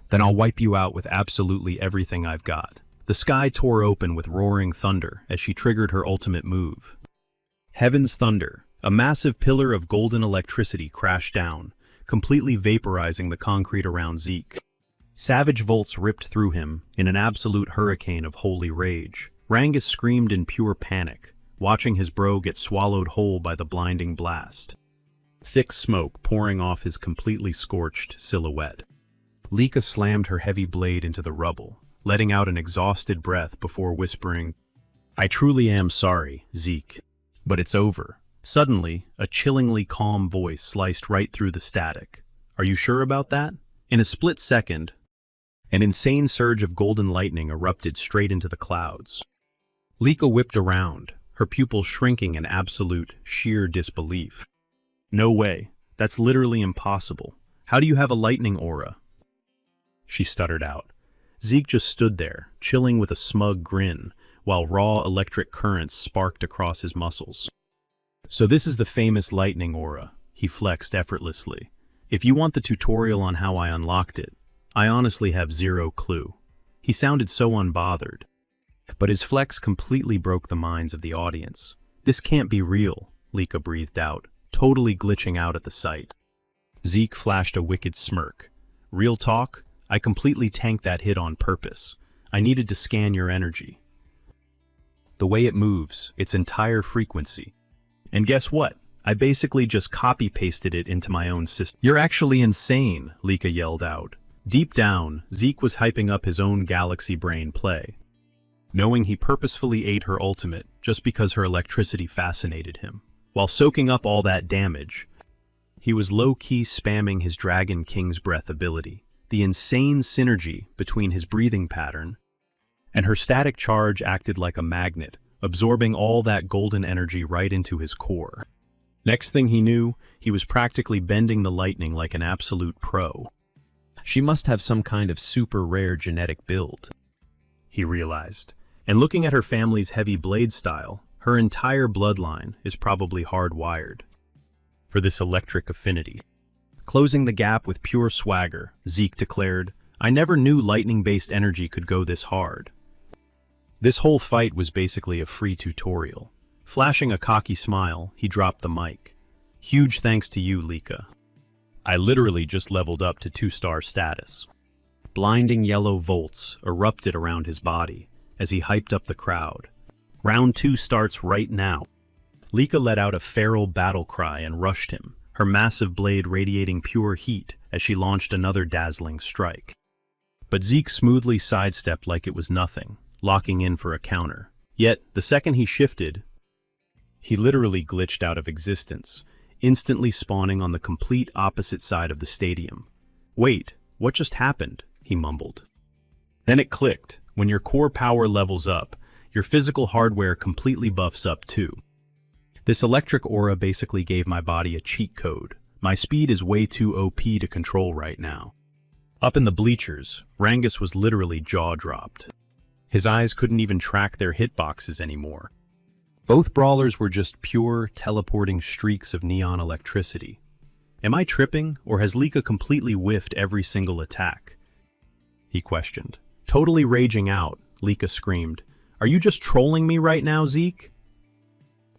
S1: then I'll wipe you out with absolutely everything I've got." The sky tore open with roaring thunder as she triggered her ultimate move. Heaven's Thunder. A massive pillar of golden electricity crashed down, completely vaporizing the concrete around Zeke. Savage volts ripped through him in an absolute hurricane of holy rage. Rangus screamed in pure panic, watching his bro get swallowed whole by the blinding blast. Thick smoke pouring off his completely scorched silhouette. Lika slammed her heavy blade into the rubble, letting out an exhausted breath before whispering, "I truly am sorry, Zeke, but it's over." Suddenly, a chillingly calm voice sliced right through the static. "Are you sure about that?" In a split second, an insane surge of golden lightning erupted straight into the clouds. Lika whipped around, her pupils shrinking in absolute, sheer disbelief. "No way. That's literally impossible. How do you have a lightning aura?" She stuttered out. Zeke just stood there, chilling with a smug grin, while raw electric currents sparked across his muscles. "So this is the famous lightning aura," he flexed effortlessly. "If you want the tutorial on how I unlocked it, I honestly have zero clue." He sounded so unbothered, but his flex completely broke the minds of the audience. "This can't be real," Lika breathed out, totally glitching out at the sight. Zeke flashed a wicked smirk. "Real talk? I completely tanked that hit on purpose. I needed to scan your energy. The way it moves, its entire frequency. And guess what? I basically just copy-pasted it into my own system." "You're actually insane," Lika yelled out. Deep down, Zeke was hyping up his own galaxy brain play, knowing he purposefully ate her ultimate just because her electricity fascinated him. While soaking up all that damage, he was low-key spamming his Dragon King's Breath ability. The insane synergy between his breathing pattern and her static charge acted like a magnet, absorbing all that golden energy right into his core. Next thing he knew, he was practically bending the lightning like an absolute pro. She must have some kind of super rare genetic build, he realized. And looking at her family's heavy blade style, her entire bloodline is probably hardwired for this electric affinity. Closing the gap with pure swagger, Zeke declared, "I never knew lightning-based energy could go this hard." This whole fight was basically a free tutorial. Flashing a cocky smile, he dropped the mic. "Huge thanks to you, Lika. I literally just leveled up to 2-star status." Blinding yellow volts erupted around his body as he hyped up the crowd. "Round 2 starts right now." Lika let out a feral battle cry and rushed him, her massive blade radiating pure heat as she launched another dazzling strike. But Zeke smoothly sidestepped like it was nothing, locking in for a counter. Yet, the second he shifted, he literally glitched out of existence, instantly spawning on the complete opposite side of the stadium. "Wait, what just happened?" he mumbled. Then it clicked. When your core power levels up, your physical hardware completely buffs up too. This electric aura basically gave my body a cheat code. My speed is way too OP to control right now. Up in the bleachers, Rangus was literally jaw-dropped. His eyes couldn't even track their hitboxes anymore. Both brawlers were just pure, teleporting streaks of neon electricity. "Am I tripping, or has Lika completely whiffed every single attack?" he questioned. Totally raging out, Lika screamed, "Are you just trolling me right now, Zeke?"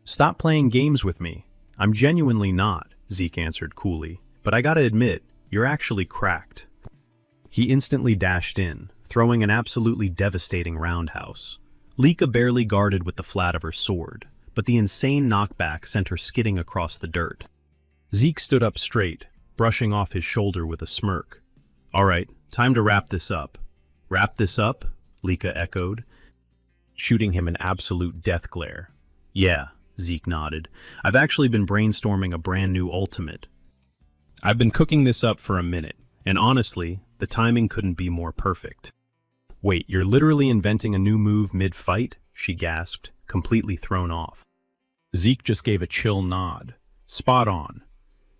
S1: "Stop playing games with me. I'm genuinely not," Zeke answered coolly. "But I gotta admit, you're actually cracked." He instantly dashed in, throwing an absolutely devastating roundhouse. Lika barely guarded with the flat of her sword, but the insane knockback sent her skidding across the dirt. Zeke stood up straight, brushing off his shoulder with a smirk. "All right, time to wrap this up." "Wrap this up?" Lika echoed, shooting him an absolute death glare. "Yeah," Zeke nodded. "I've actually been brainstorming a brand new ultimate. I've been cooking this up for a minute, and honestly, the timing couldn't be more perfect." "Wait, you're literally inventing a new move mid-fight?" she gasped, completely thrown off. Zeke just gave a chill nod. "Spot on."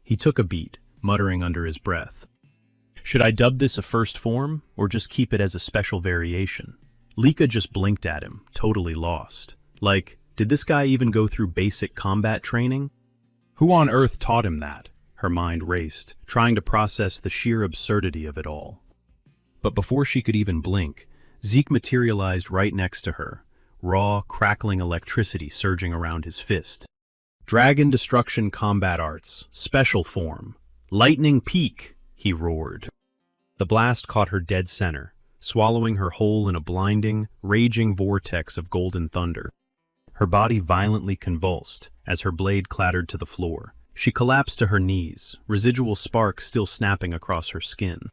S1: He took a beat, muttering under his breath. "Should I dub this a first form, or just keep it as a special variation?" Lika just blinked at him, totally lost. Like, did this guy even go through basic combat training? Who on earth taught him that? Her mind raced, trying to process the sheer absurdity of it all. But before she could even blink, Zeke materialized right next to her, raw, crackling electricity surging around his fist. "Dragon Destruction Combat Arts, Special Form. Lightning Peak," he roared. The blast caught her dead center, swallowing her whole in a blinding, raging vortex of golden thunder. Her body violently convulsed as her blade clattered to the floor. She collapsed to her knees, residual sparks still snapping across her skin.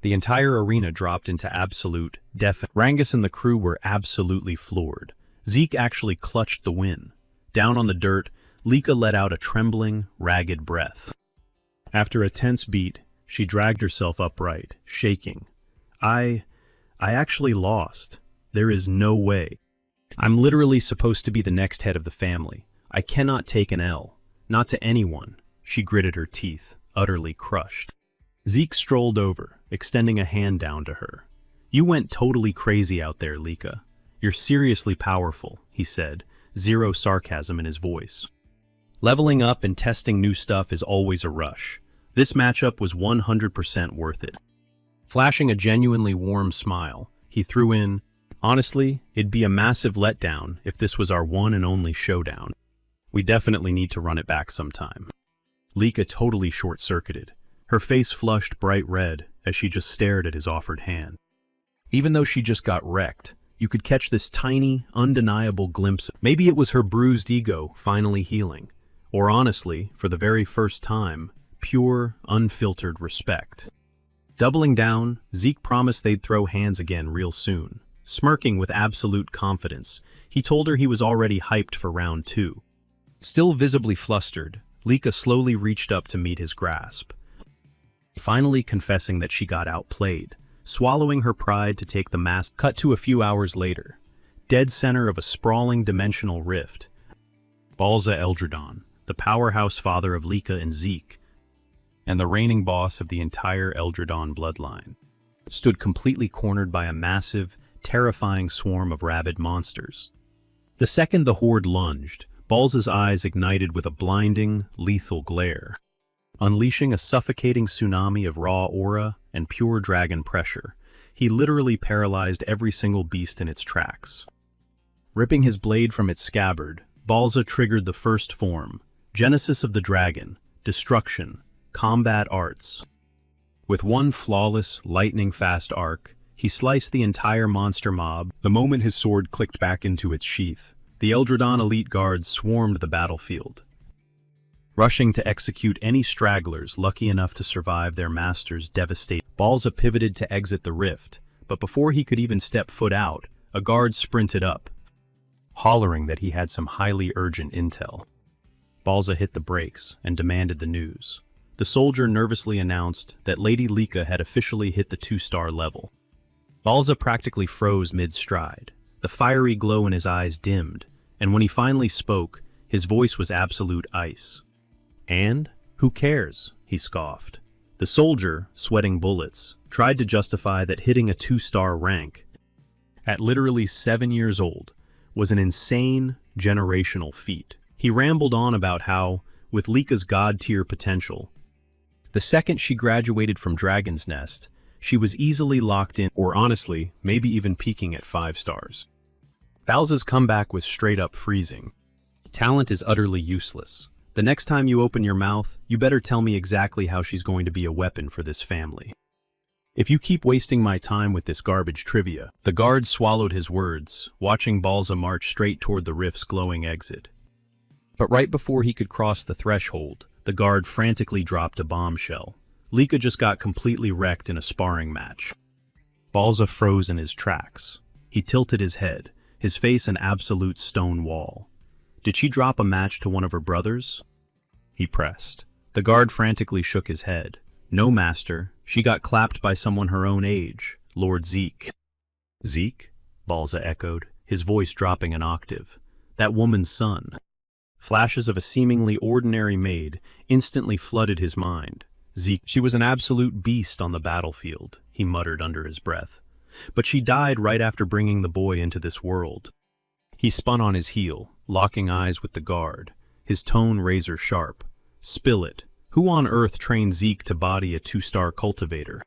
S1: The entire arena dropped into absolute deafening. Rangus and the crew were absolutely floored. Zeke actually clutched the win. Down on the dirt, Lika let out a trembling, ragged breath. After a tense beat, she dragged herself upright, shaking. I actually lost. There is no way. I'm literally supposed to be the next head of the family. I cannot take an L. Not to anyone. She gritted her teeth, utterly crushed. Zeke strolled over, extending a hand down to her. You went totally crazy out there, Lika. You're seriously powerful, he said, zero sarcasm in his voice. Leveling up and testing new stuff is always a rush. This matchup was 100% worth it. Flashing a genuinely warm smile, he threw in, honestly, it'd be a massive letdown if this was our one and only showdown. We definitely need to run it back sometime. Lika totally short-circuited. Her face flushed bright red as she just stared at his offered hand. Even though she just got wrecked, you could catch this tiny, undeniable glimpse. Maybe it was her bruised ego finally healing, or honestly, for the very first time, pure, unfiltered respect. Doubling down, Zeke promised they'd throw hands again real soon. Smirking with absolute confidence, he told her he was already hyped for round 2. Still visibly flustered, Lika slowly reached up to meet his grasp, finally confessing that she got outplayed, swallowing her pride to take the mask. Cut to a few hours later, dead center of a sprawling dimensional rift, Balza Eldredon, the powerhouse father of Lika and Zeke, and the reigning boss of the entire Eldredon bloodline, stood completely cornered by a massive, terrifying swarm of rabid monsters. The second the horde lunged, Balza's eyes ignited with a blinding, lethal glare, unleashing a suffocating tsunami of raw aura and pure dragon pressure. He literally paralyzed every single beast in its tracks. Ripping his blade from its scabbard, Balza triggered the first form, Genesis of the Dragon, Destruction, Combat Arts. With one flawless, lightning-fast arc, he sliced the entire monster mob. The moment his sword clicked back into its sheath, the Eldredon elite guards swarmed the battlefield, rushing to execute any stragglers lucky enough to survive their master's devastation. Balza pivoted to exit the rift, but before he could even step foot out, a guard sprinted up, hollering that he had some highly urgent intel. Balza hit the brakes and demanded the news. The soldier nervously announced that Lady Lika had officially hit the 2-star level. Balza practically froze mid-stride. The fiery glow in his eyes dimmed, and when he finally spoke, his voice was absolute ice. And? Who cares? He scoffed. The soldier, sweating bullets, tried to justify that hitting a 2-star rank, at literally 7 years old, was an insane, generational feat. He rambled on about how, with Lika's god-tier potential, the second she graduated from Dragon's Nest, she was easily locked in, or honestly, maybe even peaking at 5 stars. Balza's comeback was straight-up freezing. Talent is utterly useless. The next time you open your mouth, you better tell me exactly how she's going to be a weapon for this family. If you keep wasting my time with this garbage trivia. The guard swallowed his words, watching Balza march straight toward the rift's glowing exit. But right before he could cross the threshold, the guard frantically dropped a bombshell. Lika just got completely wrecked in a sparring match. Balza froze in his tracks. He tilted his head, his face an absolute stone wall. Did she drop a match to one of her brothers? He pressed. The guard frantically shook his head. No, master. She got clapped by someone her own age, Lord Zeke. Zeke? Balza echoed, his voice dropping an octave. That woman's son. Flashes of a seemingly ordinary maid instantly flooded his mind. Zeke. She was an absolute beast on the battlefield, he muttered under his breath. But she died right after bringing the boy into this world. He spun on his heel, locking eyes with the guard, his tone razor sharp. Spill it. Who on earth trained Zeke to body a 2-star cultivator?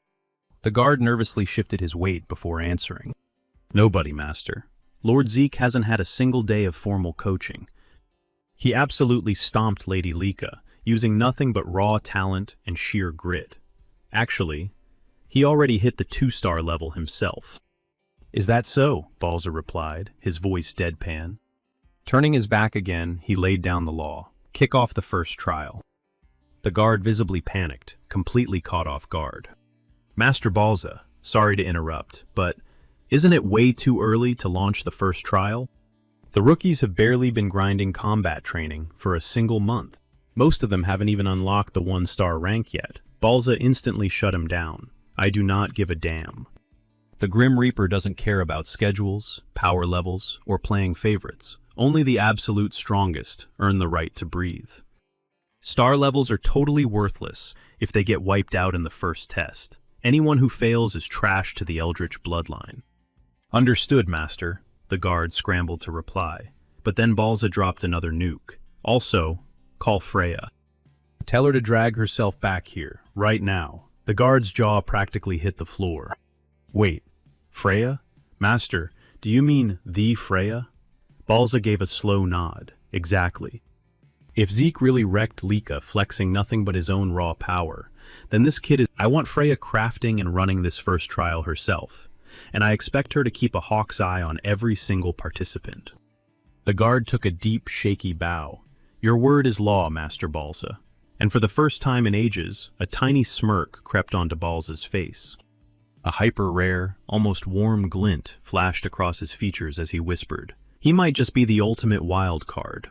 S1: The guard nervously shifted his weight before answering. Nobody, master. Lord Zeke hasn't had a single day of formal coaching. He absolutely stomped Lady Lika, using nothing but raw talent and sheer grit. Actually, He already hit the 2-star level himself. "Is that so?" Balza replied, his voice deadpan. Turning his back again, he laid down the law. "Kick off the first trial." The guard visibly panicked, completely caught off guard. "Master Balza, sorry to interrupt, but isn't it way too early to launch the first trial? The rookies have barely been grinding combat training for a single month. Most of them haven't even unlocked the 1-star rank yet." Balza instantly shut him down. "I do not give a damn. The Grim Reaper doesn't care about schedules, power levels, or playing favorites. Only the absolute strongest earn the right to breathe. Star levels are totally worthless if they get wiped out in the first test. Anyone who fails is trash to the Eldritch bloodline." "Understood, Master," the guard scrambled to reply. But then Balza dropped another nuke. "Also, call Freya. Tell her to drag herself back here, right now." The guard's jaw practically hit the floor. "Wait, Freya? Master, do you mean the Freya?" Balza gave a slow nod. "Exactly. If Zeke really wrecked Lika flexing nothing but his own raw power, then this kid is— I want Freya crafting and running this first trial herself, and I expect her to keep a hawk's eye on every single participant." The guard took a deep, shaky bow. "Your word is law, Master Balza." And for the first time in ages, a tiny smirk crept onto Balza's face. A hyper-rare, almost warm glint flashed across his features as he whispered, "He might just be the ultimate wild card,